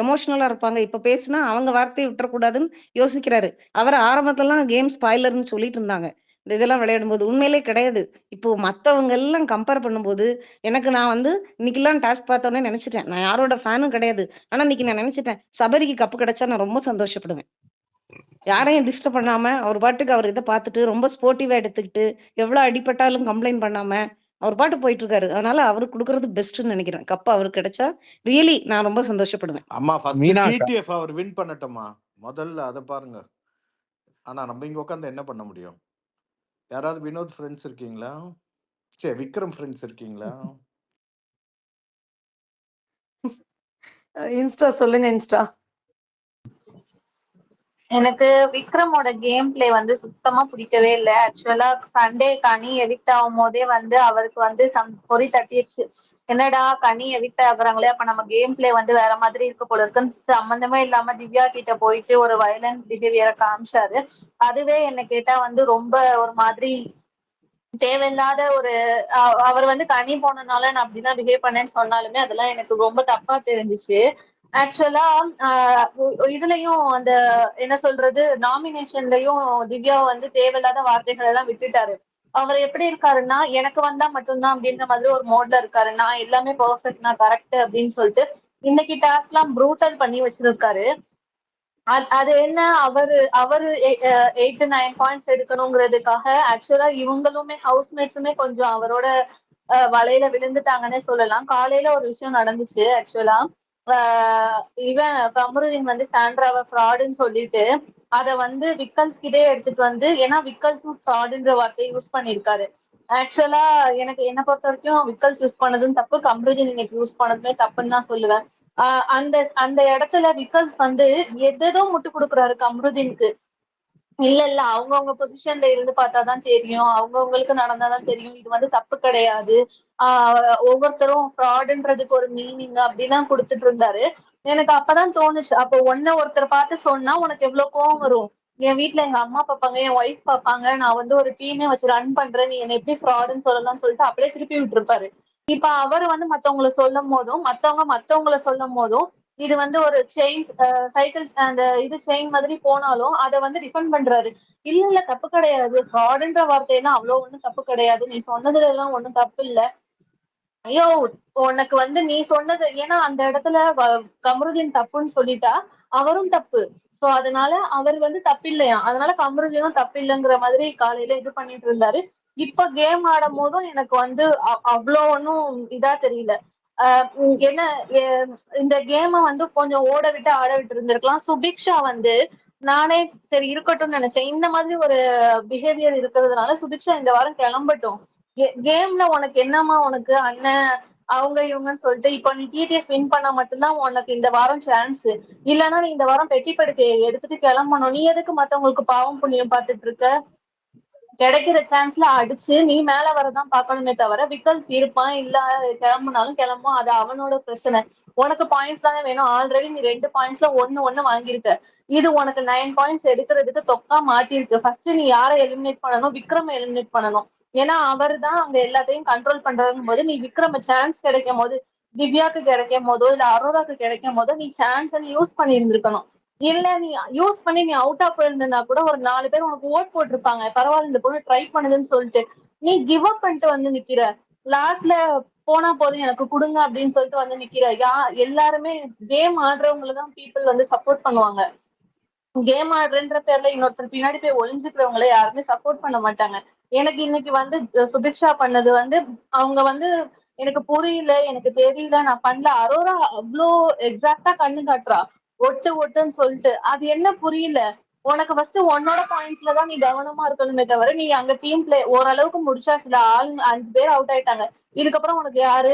எமோஷனலா இருப்பாங்க. இப்ப பேசினா அவங்க வார்த்தையை விட்டுறக்கூடாதுன்னு யோசிக்கிறாரு. அவர் ஆரம்பத்துலலாம் கேம் ஸ்பாய்லர்ன்னு சொல்லிட்டு இருந்தாங்க. இந்த இதெல்லாம் விளையாடும்போது உண்மையிலே கிடையாது. இப்போ மத்தவங்க எல்லாம் கம்பேர் பண்ணும்போது நான் வந்து இன்னைக்கெல்லாம் டாஸ்க் பார்த்தோன்னே நினைச்சிட்டேன். நான் யாரோட ஃபேனும் கிடையாது. ஆனா இன்னைக்கு நான் நினைச்சிட்டேன், சபரிக்கு கப்பு கிடைச்சா நான் ரொம்ப சந்தோஷப்படுவேன். யாரையும் டிஸ்டர்ப் பண்ணாம அவர் பாட்டுக்கு அவர் இதை பார்த்துட்டு ரொம்ப ஸ்போர்ட்டிவா எடுத்துக்கிட்டு எவ்வளவு அடிபட்டாலும் கம்ப்ளைண்ட் பண்ணாம அவர் பாட்டு போயிட்டு இருக்காரு. அதனால அவருக்கு கொடுக்கறது பெஸ்ட்னு நினைக்கிறேன். கப்பு அவருக்கு கிடைச்சா ரியலி நான் ரொம்ப சந்தோஷப்படுவேன். அம்மா ஃபர்ஸ்ட் மீனா அக்கா. டிடிஎஃப் அவர் வின் பண்ணட்டுமா முதல்ல அதை பாருங்க. ஆனா நம்ம இங்க உட்காந்து என்ன பண்ண முடியும்? யாராவது வினோத் ஃப்ரெண்ட்ஸ் இருக்கீங்களா? சரி விக்ரம் ஃப்ரெண்ட்ஸ் இருக்கீங்களா? இன்ஸ்டா சொல்லுங்க இன்ஸ்டா. எனக்கு விக்ரமோட கேம் பிளே வந்து சுத்தமா பிடிக்கவே இல்லை. ஆக்சுவலா சண்டே கனி எவிக்ட் ஆகும் போதே வந்து அவருக்கு வந்து பொறி தட்டிடுச்சு. என்னடா கனி எவிக்ட் ஆகுறாங்களே, அப்ப நம்ம கேம் பிளே வந்து வேற மாதிரி இருக்க போல இருக்குன்னு சம்பந்தமே இல்லாம திவ்யா கிட்ட போயிட்டு ஒரு வயலண்ட் பிஹேவியரை காமிச்சாரு. அதுவே என்ன கேட்டா வந்து ரொம்ப ஒரு மாதிரி தேவையில்லாத ஒரு அவர் வந்து கனி போனனால நான் அப்படிதான் பிஹேவ் பண்ணேன்னு சொன்னாலுமே அதெல்லாம் எனக்கு ரொம்ப தப்பா தெரிஞ்சிச்சு. ஆக்சுவலா இதுலயும் அந்த என்ன சொல்றது நாமினேஷன்லயும் திவ்யா வந்து தேவையில்லாத வார்த்தைகள் எல்லாம் விட்டுட்டாரு. அவர் எப்படி இருக்காருன்னா எனக்கு வந்தா மட்டும்தான் அப்படின்ற மாதிரி ஒரு மோட்ல இருக்காரு. நான் எல்லாமே பெர்ஃபெக்ட், நான் கரெக்ட் அப்படின்னு சொல்லிட்டு இன்னைக்கு டாஸ்க் எல்லாம் ப்ரூட்டல் பண்ணி வச்சிருக்காரு. அது என்ன அவரு 8 to 9 பாயிண்ட்ஸ் எடுக்கணுங்கிறதுக்காக ஆக்சுவலா இவங்களுமே ஹவுஸ்மேட்ஸுமே கொஞ்சம் அவரோட வலையில விழுந்துட்டாங்கன்னே சொல்லலாம். காலையில ஒரு விஷயம் நடந்துச்சு. ஆக்சுவலா இவன் கமருதீன் வந்து சாண்ட்ராவை ஃப்ராடுன்னு சொல்லிட்டு அதை வந்து விக்கல்ஸ் கிட்டே எடுத்துட்டு வந்து, ஏன்னா விக்கல்ஸும் ஃப்ராடுன்ற வார்த்தையை யூஸ் பண்ணிருக்காரு. ஆக்சுவலா எனக்கு என்ன பொறுத்த வரைக்கும் விக்கல்ஸ் யூஸ் பண்ணதும் தப்பு, கமருதீன் இன்னைக்கு யூஸ் பண்ணதுமே தப்புன்னு தான் சொல்லுவேன். அந்த அந்த இடத்துல விக்கல்ஸ் வந்து எதோ முட்டு கொடுக்குறாரு கமருதீனுக்கு. இல்ல அவங்கவுங்க பொசிஷன்ல இருந்து பார்த்தாதான் தெரியும், அவங்கவுங்களுக்கு நடந்தாதான் தெரியும், இது வந்து தப்பு கிடையாது, ஒவ்வொருத்தரும் ஃப்ராடுன்றதுக்கு ஒரு மீனிங் அப்படிலாம் கொடுத்துட்டு இருந்தாரு. எனக்கு அப்பதான் தோணுச்சு, அப்போ ஒருத்தர் பார்த்து சொன்னா உனக்கு எவ்வளவு கோவம் வரும். என் வீட்டுல எங்க அம்மா பாப்பாங்க, என் ஒய்ஃப் பாப்பாங்க, நான் வந்து ஒரு டீமே வச்சு ரன் பண்றேன், நீ என்ன எப்படி ஃப்ராடுன்னு சொல்லலாம்னு சொல்லிட்டு அப்படியே திருப்பி விட்டுருப்பாரு. இப்ப அவர் வந்து மத்தவங்களை சொல்லும் போதும் மத்தவங்களை சொல்லும் போதும் இது வந்து ஒரு செயின் சைக்கிள் அந்த இது செயின் மாதிரி போனாலும் அதை வந்து டிஃபெண்ட் பண்றாரு. இல்ல தப்பு கிடையாது, ஃப்ராடுன்ற வார்த்தையெல்லாம் அவ்வளவு ஒண்ணும் தப்பு கிடையாது, நீ சொன்னதுல எல்லாம் ஒண்ணும் தப்பு இல்ல. ஐயோ உனக்கு வந்து நீ சொன்னது, ஏன்னா அந்த இடத்துல கமருதீன் தப்புன்னு சொல்லிட்டா அவரும் தப்பு. சோ அதனால அவர் வந்து தப்பு இல்லையா, அதனால கமருதீனும் தப்பு இல்லைங்கிற மாதிரி காலையில இது பண்ணிட்டு இருந்தாரு. இப்ப கேம் ஆடும் போதும் எனக்கு வந்து அவ்வளோ ஒன்னும் இதா தெரியல. என்ன இந்த கேம வந்து கொஞ்சம் ஓட விட்டு ஆட விட்டு இருந்திருக்கலாம். சுபிக்ஷா வந்து நானே சரி இருக்கட்டும்னு நினைச்சேன். இந்த மாதிரி ஒரு பிஹேவியர் இருக்கிறதுனால சுபிக்ஷா இந்த வாரம் கிளம்பட்டும். கேம்ல உனக்கு என்னமா, உனக்கு அண்ணன் அவங்க இவங்கன்னு சொல்லிட்டு இப்ப நீ டிடிஎஸ் வின் பண்ணா மட்டும்தான் உனக்கு இந்த வாரம் சான்ஸ். இல்லன்னா நீ இந்த வாரம் பெட்டி படுக்கையை எடுத்துட்டு கிளம்பணும். நீ எதுக்கு மத்தவங்களுக்கு பாவம் புண்ணியம் பார்த்துட்டு இருக்க? கிடைக்கிற சான்ஸ்ல அடிச்சு நீ மேல வரதான் பாக்கணுமே தவிர விக்கல்ஸ் இருப்பான் இல்ல கிளம்புனாலும் கிளம்பும், அது அவனோட பிரச்சனை. உனக்கு பாயிண்ட்ஸ் தானே வேணும். ஆல்ரெடி நீ 2 பாயிண்ட்ஸ்ல ஒண்ணு வாங்கியிருக்க. இது உனக்கு 9 பாயிண்ட்ஸ் எடுக்கிறதுக்கு தொக்கா மாட்டிருக்கு. ஃபர்ஸ்ட் நீ யாரை எலிமினேட் பண்ணணும்? விக்ரம் எலிமினேட் பண்ணணும். ஏன்னா அவர் தான் அங்க எல்லாத்தையும் கண்ட்ரோல் பண்றதும் போது நீ விக்ரம் சான்ஸ் கிடைக்கும் போது, திவ்யாக்கு கிடைக்கும் போதோ இல்ல அரோராக்கு கிடைக்கும் போதோ நீ சான்ஸ் யூஸ் பண்ணி இருந்திருக்கணும். இல்ல நீ யூஸ் பண்ணி நீ அவுட்டா போயிருந்தா கூட ஒரு 4 பேர் உனக்கு ஓட் போட்டிருப்பாங்க, பரவாயில்ல இந்த பொண்ணு ட்ரை பண்ணுதுன்னு சொல்லிட்டு. நீ கிவ் அப் பண்ணிட்டு வந்து நிக்கிற. லாஸ்ட்ல போனா போதும் எனக்கு கொடுங்க அப்படின்னு சொல்லிட்டு வந்து நிக்கிற. எல்லாருமே கேம் ஆடுறவங்களதான் பீப்புள் வந்து சப்போர்ட் பண்ணுவாங்க. கேம் ஆடுறன்ற பேர்ல இன்னொருத்தர் பின்னாடி போய் ஒளிஞ்சுக்கிறவங்களை யாருமே சப்போர்ட் பண்ண மாட்டாங்க. எனக்கு இன்னைக்கு வந்து சுபிக்ஷா பண்ணது வந்து அவங்க வந்து எனக்கு புரியல, எனக்கு தெரியல, நான் பண்ணல. அரோரா அவ்வளோ எக்ஸாக்டா கண்ணு காட்டுறா, ஒட்டுன்னு சொல்லிட்டு. அது என்ன புரியல உனக்கு? ஃபர்ஸ்ட் உன்னோட பாயிண்ட்ஸ்ல தான் நீ கவனமா இருக்கணுமே தவிர, நீ அங்க டீம் பிளே ஓரளவுக்கு முடிச்சா, சில 5 பேர் அவுட் ஆயிட்டாங்க. இதுக்கப்புறம் உனக்கு யாரு?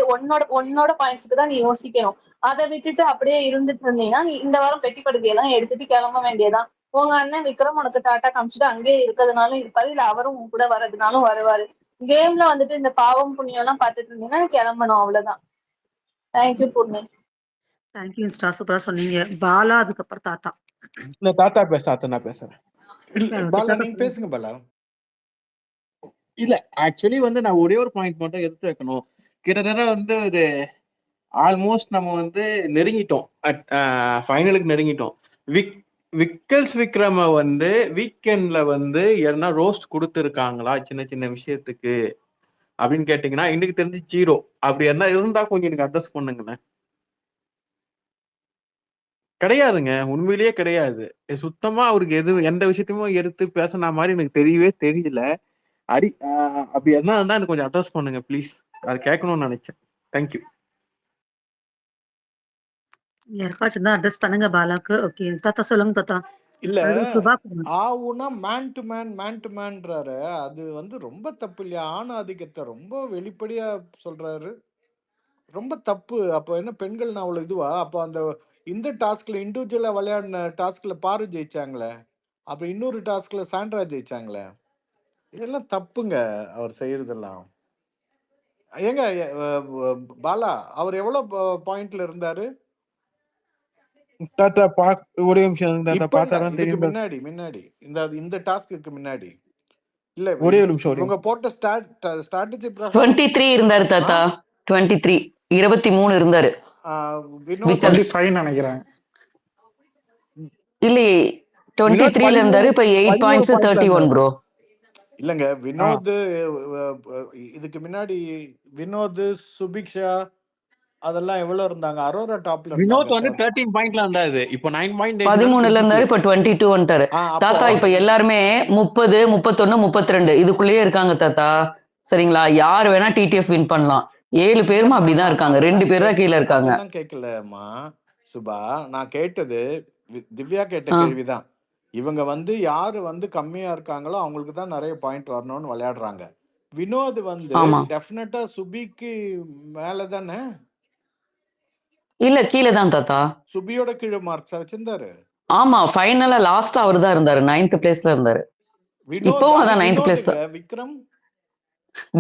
உன்னோட பாயிண்ட்ஸ்க்கு தான் நீ யோசிக்கணும். அதை விட்டுட்டு அப்படியே இருந்துட்டு இருந்தீங்கன்னா நீ இந்த வாரம் பெட்டி படுக்கையெல்லாம் எடுத்துட்டு கிளம்ப வேண்டியதான். உங்க அண்ணன் விக்ரம் உனக்கு டாட்டா காமிச்சிட்டு அங்கேயே இருக்கிறதுனாலும் இருப்பாரு, இல்ல அவரும் உங்க கூட வர்றதுனாலும் வருவாரு. கேம்ல வந்துட்டு இந்த பாவம் புண்ணியம் எல்லாம் பாத்துட்டு இருந்தீங்கன்னா கிளம்பணும், அவ்வளவுதான். தேங்க்யூ பூர்ணி. தேங்க்யூ இன்ஸ்டா, சூப்பரா சொன்னீங்க. பாலா அதுக்கப்புறம் தாத்தா. இல்ல தாத்தா நான் பேசுறேன். பாலா நீங்க பேசுங்க பாலா. இல்ல ஆக்சுவலி வந்து நான் ஒரே ஒரு பாயிண்ட் மட்டும் எடுத்து வைக்கணும். கிட்டத்தட்ட வந்து ஒரு ஆல்மோஸ்ட் நம்ம வந்து நெருங்கிட்டோம், ஃபைனலுக்கு நெருங்கிட்டோம். விக்கல்ஸ் விக்ரம வந்து வீக்கெண்ட்ல வந்து என்ன ரோஸ்ட் கொடுத்துருக்காங்களா சின்ன சின்ன விஷயத்துக்கு அப்படின்னு கேட்டீங்கன்னா இன்னைக்கு தெரிஞ்சு 0. அப்படி என்ன இருந்தா கொஞ்சம் எனக்கு அட்ரஸ் பண்ணுங்களேன். கிடையாதுங்க, உண்மையிலேயே கிடையாது. சுத்தமா அவருக்கு எந்த விஷயத்தையுமே எடுத்து பேசின மாதிரி எனக்கு தெரியவே தெரியல. அப்படி என்ன இருந்தா எனக்கு கொஞ்சம் அட்ரஸ் பண்ணுங்க ப்ளீஸ். அது கேட்கணும்னு நினைச்சேன். தேங்க்யூ. யாருக்காச்சும் தான் அட்ரஸ் பண்ணுங்க பாலாக்கு. ஓகே தாத்தா சொல்லுங்க தாத்தா. இல்ல சுபா ஆவுனா மேன் டு மேன்றாரு. அது வந்து ரொம்ப தப்பு இல்லையா? ஆண் ஆதிக்கத்தை ரொம்ப வெளிப்படையா சொல்றாரு. ரொம்ப தப்பு. அப்போ என்ன பெண்கள் நான் அவ்வளவு இதுவா? அப்போ அந்த இந்த டாஸ்க்ல இண்டிவிஜுவலா விளையாடின டாஸ்க்ல பாரு ஜெயிச்சாங்களே, அப்புறம் இன்னொரு டாஸ்க்ல சாண்ட்ரா ஜெயிச்சாங்களே, இதெல்லாம் தப்புங்க அவர் செய்யறதெல்லாம். ஏங்க பாலா அவர் எவ்வளவு பாயிண்ட்ல இருந்தாரு தாத்தா? ஒரே நிமிஷம் தாத்தா, இப்ப இல்ல, பார்த்தாதான் இதுக்கு தெரியும். முன்னாடி இந்த டாஸ்க்கு முன்னாடி இல்ல, ஒரே ஒரு நிமிஷம். இவங்க போட்ட ஸ்ட்ராட்டஜி பிரகாரம் 23 இருந்தாரு தாத்தா. 23 இருந்தாரு. வினோத் 25 நினைக்கிறேன். இல்லையே 23ல இருந்தாரு. இப்ப 8 பாயிண்ட்ஸ் 31 ப்ரோ. இல்லங்க வினோத் இதுக்கு முன்னாடி வினோத் சுபிக்ஷா அதெல்லாம் எவ்வளவு இருந்தாங்க? அரோரா டாப்ல வினோத் வந்து இருந்தாங்க. 13 பாயிண்ட்ல இருந்தாரு. இப்போ 9.8 13ல இருந்தாரு. இப்ப 22 வந்துட்டாரு தாத்தா. இப்ப எல்லாருமே 30, 31, 32 இதுக்குள்ளேயே இருக்காங்க தாத்தா. சரிங்களா? யார் வேணா டிடிஎஃப் வின் பண்ணலாம். 7 பேரும் அப்படிதான் இருக்காங்க. 2 பேர் தான் கீழே இருக்காங்க. அதெல்லாம் கேட்கலமா சுபா, நான் கேட்டது திவ்யா கேட்ட கேள்விதான். இவங்க வந்து யாரு வந்து கம்மியா இருக்காங்களோ அவங்களுக்கு தான் நிறைய பாயிண்ட் வரணும்னு விளையாடுறாங்க. வினோத் வந்து டெஃபினட்டா சுபிக்கு மேல தானே? இல்ல கீழே தான் தாத்தா. சுபியோட கீழே மார்க்ஸ் வச்சிருந்தாரு. ஆமா, ஃபைனலா லாஸ்டா அவர் தான் இருந்தாரு. 9th பிளேஸ்ல இருந்தாரு. இப்பவும் அதான் 9th பிளேஸ்ல.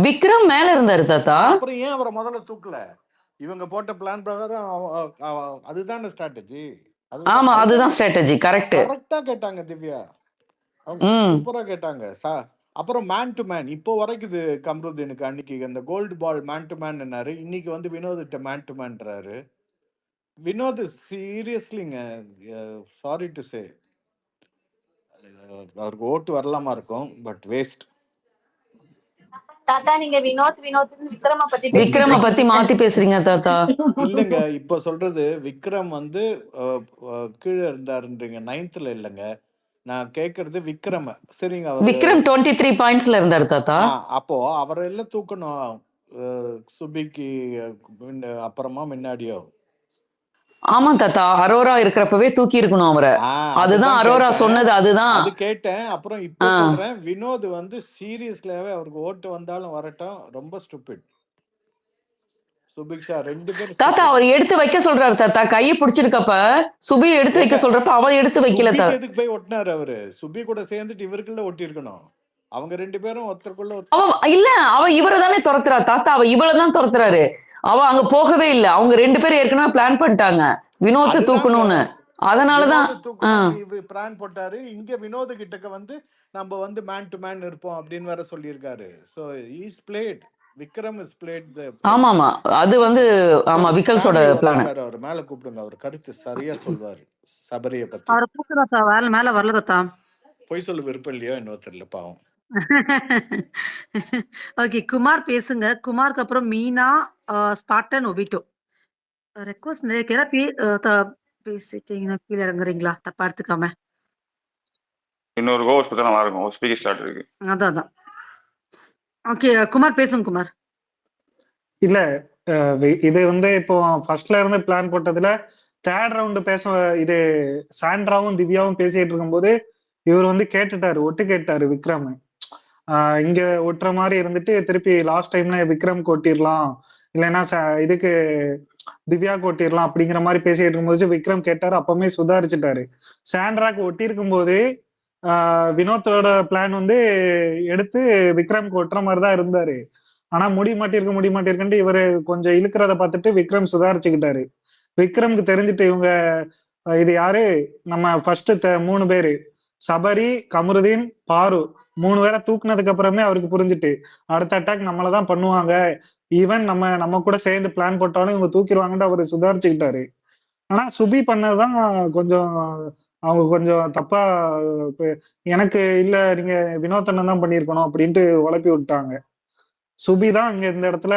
விக்ரம் மேல இருந்தாரு தாத்தா. அப்புறம் ஏன் அவரை முதல்ல தூக்கல? இவங்க போட்ட பிளான் பிரகாரம் அதுதான் ஸ்ட்ராட்டஜி. ஆமா, அதுதான் ஸ்ட்ராட்டஜி. கரெக்டா கேட்டாங்க திவ்யா, சூப்பரா கேட்டாங்க. அப்புறம் மேன் டு மேன் இப்போ வரைக்கும் கம்ருதீனுக்கு அன்னைக்கு அந்த gold ball man to man என்னாரு, இன்னைக்கு வந்து வினோத் மேன் டு மேன்றாரு. வினோத் சீரியஸ்லிங்க, சாரி டு சே, அவருக்கு ஓட்டு வரலாமா இருக்கும், பட் வேஸ்ட். தாத்தா நீங்க வினோத் விக்ரம பத்தி மாத்தி பேசுறீங்க தாத்தா. இல்லங்க, இப்ப சொல்றது விக்ரம் வந்து கீழே இருந்தாருன்றீங்க, 9th இல்லங்க. நான் கேக்குறது விக்ரம். சரிங்க, விக்ரம் 23 பாயிண்ட்ஸ்ல இருந்தாரு தாத்தா. அப்போ அவரை எல்லாம் தூக்கணும் சுபிக்கு அப்புறமா முன்னாடியோ. ஆமா தாத்தா, அரோரா இருக்கிறப்பவே தூக்கி இருக்கணும் அவரை. அதுதான் அரோரா சொன்னது. அதுதான் அது கேட்டேன். அப்புறம் இப்ப சொல்றேன், வினோத் வந்து சீரியஸ்லாவே அவருக்கு ஓட்டு வந்தாலும் வரட்டும், ரொம்ப ஸ்டூபிட். சுபிக்ஷா 2 பேரும் தாத்தா அவர் எடுத்து வைக்க சொல்றாரு தாத்தா. கையை பிடிச்சிருக்கப்ப சுபி எடுத்து வைக்க சொல்றப்ப அவர் எடுத்து வைக்கல தாத்தா. எதுக்கு போய் ஒட்டினாரு அவரு? சுபி கூட சேர்ந்துட்டு இவருக்குள்ள ஒட்டி இருக்கணும். அவங்க 2 பேரும் ஒருத்தருக்குள்ள இல்ல, அவ இவரை தானே துரத்துறா தாத்தா. அவ இவளதான் துரத்துறாரு. அவ அங்க போகவே இல்ல. அவங்க 2 பேரும் ஏற்கனவே பிளான் பண்ணிட்டாங்க வினோத் தூக்கணும்னு. அதனாலதான் பிளான் போட்டாரு. இங்க வினோத் கிட்டக்க வந்து நம்ம வந்து மேன் டு மேன் இருப்போம் அப்படின்னு வேற சொல்லியிருக்காரு. So is played, Vikram is played. ஆமாமா, அது வந்து ஆமா விக்கல்ஸோட பிளான். அவர் மேல கூப்பிடுங்க, அவர் கருத்து சரியா சொல்வாரு சபரிய பத்தி. அவரை கூப்பிடுறா, வேலை மேல வரல தாத்தா. போய் சொல்ல விருப்பம் இல்லையோ என்னவோ தெரியல, பாவம். ஓகே, குமார் பேசுங்க. குமாருக்கு அப்புறம் மீனா, ஸ்பாட்டன், ஒபிட்டோ. ரெக்வஸ்ட் நிறைய பேசிட்டீங்கன்னா கீழே இறங்குறீங்களா? தப்பா எடுத்துக்காம. இன்னொரு கோவஸ் பத்தி நல்லா இருக்கும். ஸ்பீக்கர் ஸ்டார்ட் இருக்கு. அதான். ஓகே குமார் பேசுங்க குமார். இல்ல இது வந்து இப்போ ஃபர்ஸ்ட்ல இருந்து பிளான் போட்டதுல தேர்ட் ரவுண்டு இது சாண்ட்ராவும் திவ்யாவும் பேசிட்டு இருக்கும்போது இவர் வந்து ஒட்டு கேட்டாரு விக்ரம். இங்க ஒட்டுற மாதிரி இருந்துட்டு திருப்பி லாஸ்ட் டைம்ல விக்ரம் கொட்டிடலாம், இல்லைன்னா இதுக்கு திவ்யா கொட்டிடலாம் அப்படிங்கிற மாதிரி பேசிட்டு இருக்கும்போது விக்ரம் கேட்டாரு. அப்பவுமே சுதாரிச்சுட்டாரு. சாண்ட்ராக்கு ஒட்டி இருக்கும் போது வினோத்தோட பிளான் வந்து எடுத்து விக்ரம் கொட்டுற மாதிரிதான் இருந்தாரு. ஆனா முடிய மாட்டிருக்கு இவரு கொஞ்சம் இழுக்கிறத பார்த்துட்டு விக்ரம் சுதாரிச்சுக்கிட்டாரு. விக்ரம்க்கு தெரிஞ்சுட்டு இவங்க இது யாரு, நம்ம ஃபர்ஸ்ட் 3 பேரு சபரி, கமருதீன், பாரு 3 பேரை தூக்குனதுக்கு அப்புறமே அவருக்கு புரிஞ்சுட்டு அடுத்த அட்டாக் நம்மளதான் பண்ணுவாங்க, ஈவன் நம்ம கூட சேர்ந்து பிளான் போட்டாலும் இவங்க தூக்கிடுவாங்கன்னு அவரு சுதாரிச்சுக்கிட்டாரு. ஆனா சுபி பண்ணதுதான் கொஞ்சம் அவங்க கொஞ்சம் தப்பா எனக்கு இல்ல நீங்க வினோத் அண்ணன் தான் பண்ணிருக்கணும் அப்படின்ட்டு உழப்பி விட்டாங்க. சுபி தான் இங்க இந்த இடத்துல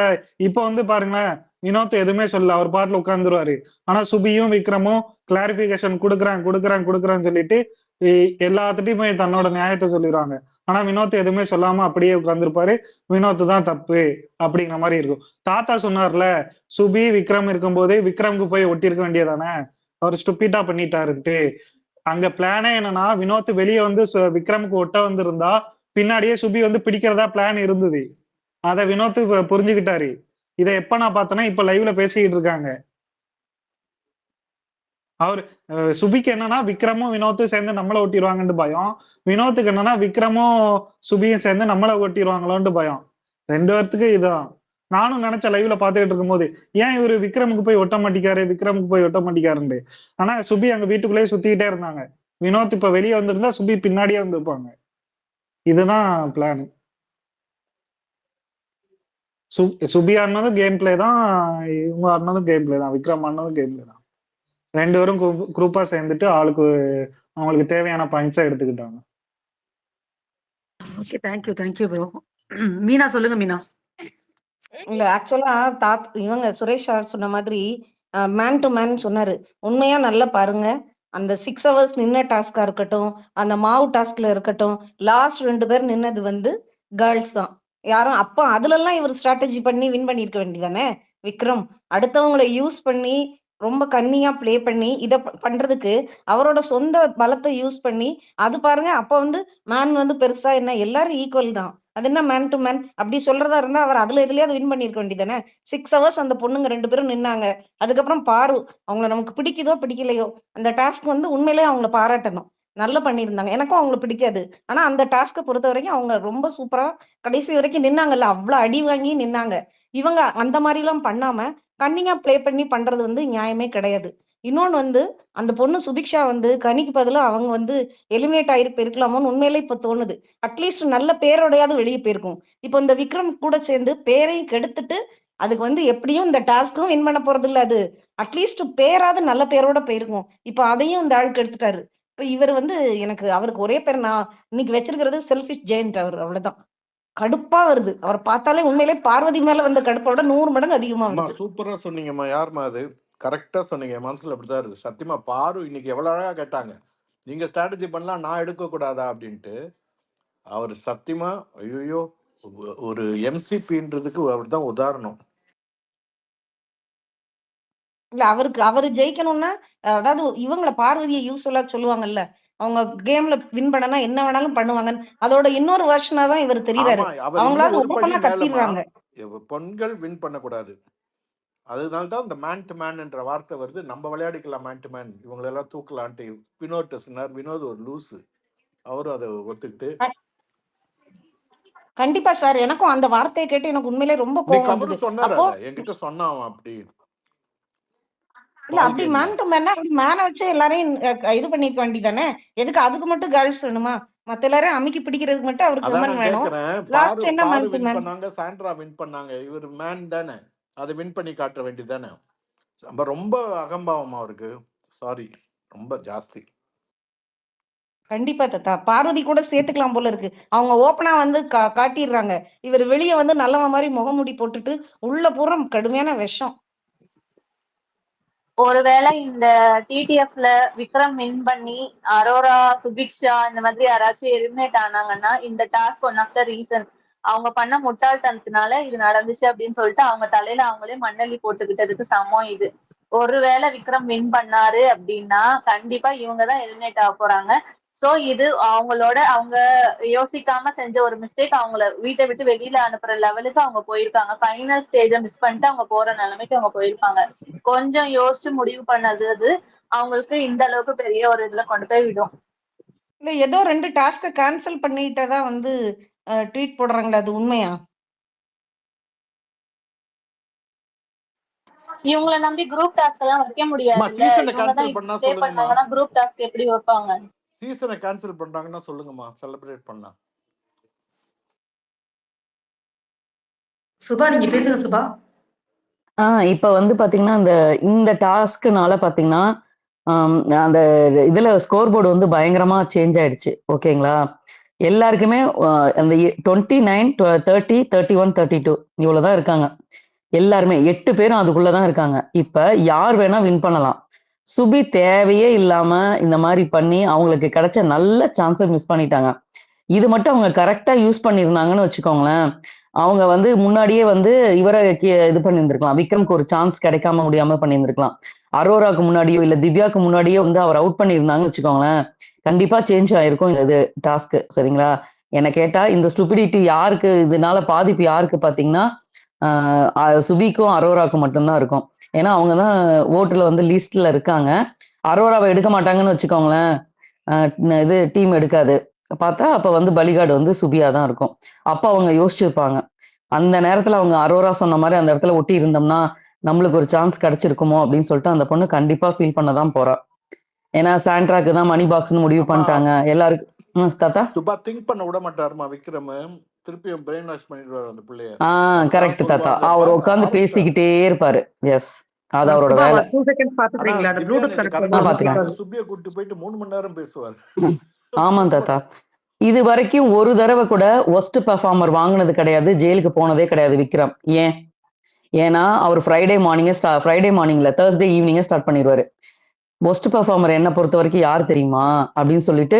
இப்ப வந்து பாருங்களேன், வினோத் எதுவுமே சொல்லல, அவர் பாட்டுல உட்கார்ந்துருவாரு. ஆனா சுபியும் விக்ரமும் கிளாரிபிகேஷன் கொடுக்குறான்னு சொல்லிட்டு எல்லாத்துட்டையுமே தன்னோட நியாயத்தை சொல்லிடுவாங்க. ஆனா வினோத் எதுவுமே சொல்லாம அப்படியே உட்கார்ந்துருப்பாரு. வினோத் தான் தப்பு அப்படிங்கிற மாதிரி இருக்கும். தாத்தா சொன்னார்ல, சுபி விக்ரம் இருக்கும்போது விக்ரமுக்கு போய் ஒட்டியிருக்க வேண்டியதானே, அவர் ஸ்டூபிட்டா பண்ணிட்டாருன்ட்டு. அங்க பிளானே என்னன்னா, வினோத் வெளியே வந்து விக்ரமுக்கு ஒட்ட வந்திருந்தா பின்னாடியே சுபி வந்து பிடிக்கிறதா பிளான் இருந்தது. அத வினோத் புரிஞ்சுக்கிட்டாரு. இத எப்ப நான் பார்த்தேன்னா இப்ப லைவ்ல பேசிக்கிட்டு இருக்காங்க. அவரு சுபிக்கு என்னன்னா விக்ரமும் வினோத்தும் சேர்ந்து நம்மள ஒட்டிடுவாங்கன்னு பயம். வினோத்துக்கு என்னன்னா விக்ரமும் சுபியும் சேர்ந்து நம்மள ஒட்டிடுவாங்களோன்னு பயம். 2 பேர்த்துக்கு இதான். நானும் நினைச்ச லைவ்ல பாத்துக்கிட்டு இருக்கும்போது ஏன் இவரு விக்ரமுக்கு போய் ஒட்ட மாட்டேங்காருன்ட்டு. ஆனா சுபி அங்க வீட்டுக்குள்ளேயே சுத்திக்கிட்டே இருந்தாங்க. வினோத் இப்ப வெளியே வந்திருந்தா சுபி பின்னாடியே வந்திருப்பாங்க. இதுதான் பிளான். சுபி ஆடினதும் கேம் பிளே தான், இவங்க ஆடினதும் கேம் பிளே தான், விக்ரம் ஆடினதும் கேம் பிளே தான். 2 பேரும் குரூப்பா சேர்ந்துட்டு ஆளுக்கு அவங்களுக்கு தேவையான பாயிண்ட்ஸை எடுத்துக்கிட்டாங்க. Okay, thank you bro. மீனா சொல்லுங்க மீனா. இல்ல ஆக்சுவலா இவங்க சுரேஷ் சார் சொன்ன மாதிரி மேன் டு மேன் சொன்னாரு. உண்மையா நல்லா பாருங்க, அந்த 6 ஹவர்ஸ் நின்ன டாஸ்கா இருக்கட்டும், அந்த மாவு டாஸ்க்ல இருக்கட்டும், லாஸ்ட் 2 பேர் நின்னது வந்து கேர்ள்ஸ் தான். யாரும் அப்ப அதுல எல்லாம் இவர் ஸ்ட்ராட்டஜி பண்ணி வின் பண்ணிருக்க வேண்டியதானே விக்ரம். அடுத்தவங்களை யூஸ் பண்ணி ரொம்ப கன்னியா பிளே பண்ணி இத பண்றதுக்கு அவரோட சொந்த பலத்தை யூஸ் பண்ணி அது பாருங்க. அப்ப வந்து மேன் வந்து பெருசா என்ன, எல்லாரும் ஈக்குவல் தான். அது என்ன மேன் டு மேன் அப்படி சொல்றதா இருந்தா அவர் அதுல எதுலயாவது வின் பண்ணிருக்க வேண்டியதானே. 6 ஹவர்ஸ் அந்த பொண்ணுங்க 2 பேரும் நின்னாங்க. அதுக்கப்புறம் பாரு, அவங்கள நமக்கு பிடிக்குதோ பிடிக்கலையோ, அந்த டாஸ்க் வந்து உண்மையிலேயே அவங்கள பாராட்டணும். நல்லா பண்ணியிருந்தாங்க. எனக்கும் அவங்கள பிடிக்காது. ஆனா அந்த டாஸ்க பொறுத்த வரைக்கும் அவங்க ரொம்ப சூப்பரா கடைசி வரைக்கும் நின்னாங்கல்ல, அவ்வளவு அடி வாங்கி நின்னாங்க. இவங்க அந்த மாதிரி எல்லாம் பண்ணாம கன்னிங்கா பிளே பண்ணி பண்றது வந்து நியாயமே கிடையாது. இன்னொன்னு வந்து அந்த பொண்ணு சுபிக்ஷா வந்து கனிக்கு பதிலா அவங்க வந்து எலிமினேட் ஆயிருக்கலாமோன்னு உண்மையிலே இப்ப தோணுது. அட்லீஸ்ட் நல்ல பேரோடையாவது வெளியே போயிருக்கும். இப்போ இந்த விக்ரம் கூட சேர்ந்து பேரையும் கெடுத்துட்டு அதுக்கு வந்து எப்படியும் இந்த டாஸ்க்கும் வின் பண்ண போறது இல்ல. அது அட்லீஸ்ட் பேராவது நல்ல பேரோட போயிருக்கும். இப்ப அதையும் இந்த ஆளுக்கு எடுத்துட்டாரு. இப்ப இவர் வந்து எனக்கு அவருக்கு ஒரே பேர் நான் இன்னைக்கு வச்சிருக்கிறது செல்ஃபிஷ் ஜெயண்ட். அவர் அவ்வளவுதான். கடுப்பா வருது அவரை பார்த்தாலே. உண்மையிலே பார்வதி மேல வந்த கடுப்போட 100 மடங்கு அதிகமா வருது. சூப்பரா சொன்னீங்கம்மா. யாருமா அது? கரெக்டா சொன்னீங்க. என் மனசுல அப்படிதான் இருக்கு சத்தியமா. பாரு இன்னைக்கு எவ்வளவு அழகா கேட்டாங்க, நீங்க ஸ்ட்ராட்டஜி பண்ணலாம் நான் எடுக்க கூடாதா அப்படின்ட்டு. அவர் சத்தியமா ஐயோ ஒரு எம்சிபின்றதுக்கு அவர் தான் உதாரணம். இல்ல அவரு ஜெயிக்கணும்னா அதாவது இவங்கள பார்வதியை யூஸ்வலா சொல்லுவாங்கல்ல, அவங்க கேம்ல வின் பண்ணனா என்ன வேணாலும் பண்ணுவாங்க. அதோட இன்னொரு வெர்ஷனா தான் இவர் தெரியுறாரு. அவங்களாவது ஓப்பனா கத்திடுறாங்க. பெண்கள் வின் பண்ணக்கூடாது. அதனால தான் இந்த மேன் டு மேன் என்ற வார்த்தை வருது. நம்ம விளையாடிக்கலாம் மேன் டு மேன், இவங்களெல்லாம் தூக்கலான்ட்டு வினோத் சொன்னார். வினோத் ஒரு லூசு, அவரும் அதை ஒத்துக்கிட்டு. கண்டிப்பா சார், எனக்கும் அந்த வார்த்தையை கேட்டு எனக்கு உண்மையிலே ரொம்ப கோவம் வந்தது. அப்போ என்கிட்ட சொன்னான் அப்படி இல்ல, அப்படி மேன் டு மேன்னா மேனை வச்சு எல்லாரையும் இது பண்ணிக்க வேண்டியதானே. எதுக்கு அதுக்கு மட்டும் கேர்ள்ஸ் வேணுமா? மத்த எல்லாரும் அமுக்கி பிடிக்கிறதுக்கு மட்டும் அவருக்கு விமன் வேணும். லாஸ்ட் என்ன மேன் டு மேன் பண்ணாங்க, சாண்ட்ரா வின் பண்ணாங்க. இவர் மேன் தானே, அதை வின் பண்ணி காட்ட வேண்டியதானே. ரொம்ப அகம்பாவம் அவருக்கு. சாரி, ரொம்ப ஜாஸ்தி. கண்டிப்பா தாத்தா. பார்வதி கூட சேர்த்துக்கலாம் போல இருக்கு. அவங்க ஓப்பனா வந்து காட்டிடுறாங்க. இவர் வெளியே வந்து நல்லவன் மாதிரி முகமூடி போட்டுட்டு உள்ள பூரா கடுமையான விஷம். ஒருவேளை இந்த டிடிஎஃப்ல விக்ரம் வின் பண்ணி அரோரா, சுபிக்ஷா இந்த மாதிரி யாராச்சும் எலிமினேட் ஆனாங்கன்னா இந்த task one of the reason அவங்க பண்ண முட்டாள்தனத்தினால இது நடந்துச்சு அப்படின்னு சொல்லிட்டு அவங்க தலையில அவங்களே மண்ணள்ளி போட்டுக்கிட்டதுக்கு சமம் இது. ஒருவேளை விக்ரம் வின் பண்ணாரு அப்படின்னா கண்டிப்பா இவங்கதான் எலிமினேட் ஆக போறாங்க. சோ இது அவங்க யோசிக்காம செஞ்ச ஒரு மிஸ்டேக். அவங்கள வீட்டை விட்டு வெளியில அனுப்புற லெவலுக்கு அவங்க போயிருக்காங்க. ஃபைனல் ஸ்டேஜ மிஸ் பண்ணிட்டு அவங்க போற நிலைமைக்கு அவங்க போயிருப்பாங்க. கொஞ்சம் யோசிச்சு முடிவு பண்ணது அவங்களுக்கு இந்த அளவுக்கு பெரிய ஒரு இதுல கொண்டு போய் விடும். இல்ல, ஏதோ 2 டாஸ்க கேன்சல் பண்ணிட்டதா வந்து ட்வீட் போடுறாங்களே, அது உண்மையா? இவங்கள நம்பி குரூப் டாஸ்க் எல்லாம் வைக்க முடியாது. குரூப் டாஸ்க் எப்படி வைப்பாங்க? சீசனை கேன்சல் பண்றாங்கன்னா சொல்லுங்கம்மா, செலிப்ரேட் பண்ணலாம். சுபா நீங்க பேசுங்க சுபா. இப்ப வந்து பாத்தீங்கன்னா இந்த டாஸ்க்னால பாத்தீங்கன்னா அந்த இதுல ஸ்கோர் போர்டு வந்து பயங்கரமா சேஞ்ச் ஆயிடுச்சு. ஓகேங்களா? எல்லாருக்குமே அந்த 29, 30, 31, 32 இவ்வளவுதான் இருக்காங்க. எல்லாருமே 8 பேரும் அதுக்குள்ளதான் இருக்காங்க. இப்ப யார் வேணா வின் பண்ணலாம். சுபி தேவையே இல்லாம இந்த மாதிரி பண்ணி அவங்களுக்கு கிடைச்ச நல்ல சான்ஸை மிஸ் பண்ணிட்டாங்க. இது மட்டும் அவங்க கரெக்டா யூஸ் பண்ணியிருந்தாங்கன்னு வச்சுக்கோங்களேன், அவங்க வந்து முன்னாடியே வந்து இவரை இது பண்ணியிருந்திருக்கலாம். விக்ரம்க்கு ஒரு சான்ஸ் கிடைக்காம முடியாம பண்ணியிருந்திருக்கலாம். அரோராக்கு முன்னாடியோ இல்ல திவ்யாக்கு முன்னாடியோ வந்து அவர் அவுட் பண்ணியிருந்தாங்கன்னு வச்சுக்கோங்களேன், கண்டிப்பா சேஞ்ச் ஆயிருக்கும் இது டாஸ்க். சரிங்களா? என்ன கேட்டா இந்த ஸ்டூபிடிட்டி யாருக்கு, இதனால பாதிப்பு யாருக்கு பாத்தீங்கன்னா சுபிக்கும் அரோராக்கும் மட்டும்தான் இருக்கும். ஏன்னா அவங்கதான் ஓட்டுல வந்து லிஸ்ட்ல இருக்காங்க. அரோராவை எடுக்க மாட்டாங்கன்னு வச்சுக்கோங்களேன், இது டீம் எடுக்காது. பார்த்தா அப்ப வந்து பலிகாடு வந்து சுபியா தான் இருக்கும். அப்ப அவங்க யோசிச்சிருப்பாங்க, அந்த நேரத்துல அவங்க அரோரா சொன்ன மாதிரி அந்த இடத்துல ஒட்டி இருந்தோம்னா நம்மளுக்கு ஒரு சான்ஸ் கிடைச்சிருக்குமோ அப்படின்னு சொல்லிட்டு அந்த பொண்ணு கண்டிப்பா ஃபீல் பண்ணதான் போறா. ஏன்னா சாண்ட்ராக்கு தான் மணி பாக்ஸ்னு முடிவு பண்ணிட்டாங்க எல்லாருக்கும். தாத்தா சுபா திங்க் பண்ண விட மாட்டாருமா விக்ரம், திருப்பியும் பிரெயின் வாஷ் பண்ணிடுவாரு அந்த பிள்ளைய. கரெக்ட் தாத்தா, அவர் உட்காந்து பேசிக்கிட்டே இருப்பாரு. எஸ், அது அவரோட வேலை. சுபிய கூட்டு போயிட்டு 3 மணி நேரம் பேசுவார். ஆமா தாத்தா, இது வரைக்கும் ஒரு தடவை கூட ஒஸ்ட் பெர்ஃபார்மர் வாங்கினது கிடையாது, ஜெயிலுக்கு போனதே கிடையாது விக்ரம். ஏன்னா அவர் ஃப்ரைடே மார்னிங்ல Thursday ஈவினிங்கே ஸ்டார்ட் பண்ணிடுவாரு. ஒஸ்ட் பெர்ஃபார்மர் என்ன பொறுத்த வரைக்கும் யார் தெரியுமா அப்படின்னு சொல்லிட்டு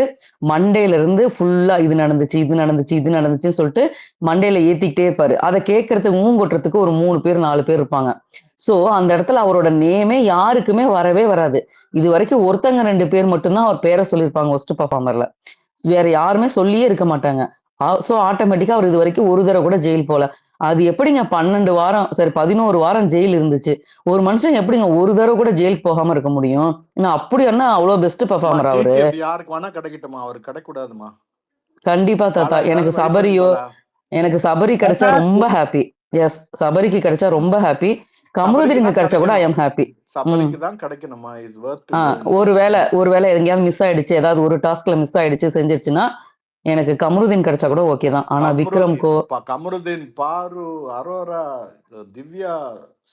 மண்டேல இருந்து ஃபுல்லா இது நடந்துச்சுன்னு சொல்லிட்டு மண்டேல ஏத்திக்கிட்டே இருப்பாரு. அதை கேட்கறதுக்கு கொட்டுறதுக்கு ஒரு 3 பேர் 4 பேர் இருப்பாங்க. சோ அந்த இடத்துல அவரோட நேமே யாருக்குமே வரவே வராது. இது வரைக்கும் ஒருத்தங்க 2 பேர் மட்டும்தான் அவர் பேரை சொல்லியிருப்பாங்க ஒஸ்ட் பெர்ஃபார்மர்ல, வேற யாருமே சொல்லியே இருக்க மாட்டாங்க. சோ ஆட்டோமேட்டிக்கா அவர் இது வரைக்கும் ஒரு தடவை கூட ஜெயில் போல. அது எப்படிங்க 12 வாரம், சரி 11 வாரம் ஜெயில் இருந்துச்சு, ஒரு மனுஷன் எப்படிங்க ஒரு தடவை கூட ஜெயிலுக்கு போகாம இருக்க முடியும்? அப்படி என்ன அவ்வளவு பெஸ்ட் பெர்ஃபார்மர் அவரு? யாருக்கு வேணா கிடைக்கட்டுமா, அவர் கிடைக்கூடாதுமா? கண்டிப்பா தாத்தா, எனக்கு சபரி கிடைச்சா ரொம்ப ஹாப்பி. எஸ், சபரிக்கு கிடைச்சா ரொம்ப ஹாப்பி. கமருதீனுக்கு கிடைச்சா கூட ஐ எம் ஹாப்பி. சபரிக்கு தான் கிடைக்கணுமா? Is Worth. ஒருவேளை எங்கேயாவது மிஸ் ஆயிடுச்சு, ஏதாவது ஒரு டாஸ்க்ல மிஸ் ஆயிடுச்சு செஞ்சிருச்சுன்னா எனக்கு கமருதீன் கிடைச்சா கூட ஓகே தான். ஆனா விக்ரம்கோ, கமருதீன், பாரு, அரோரா, திவ்யா,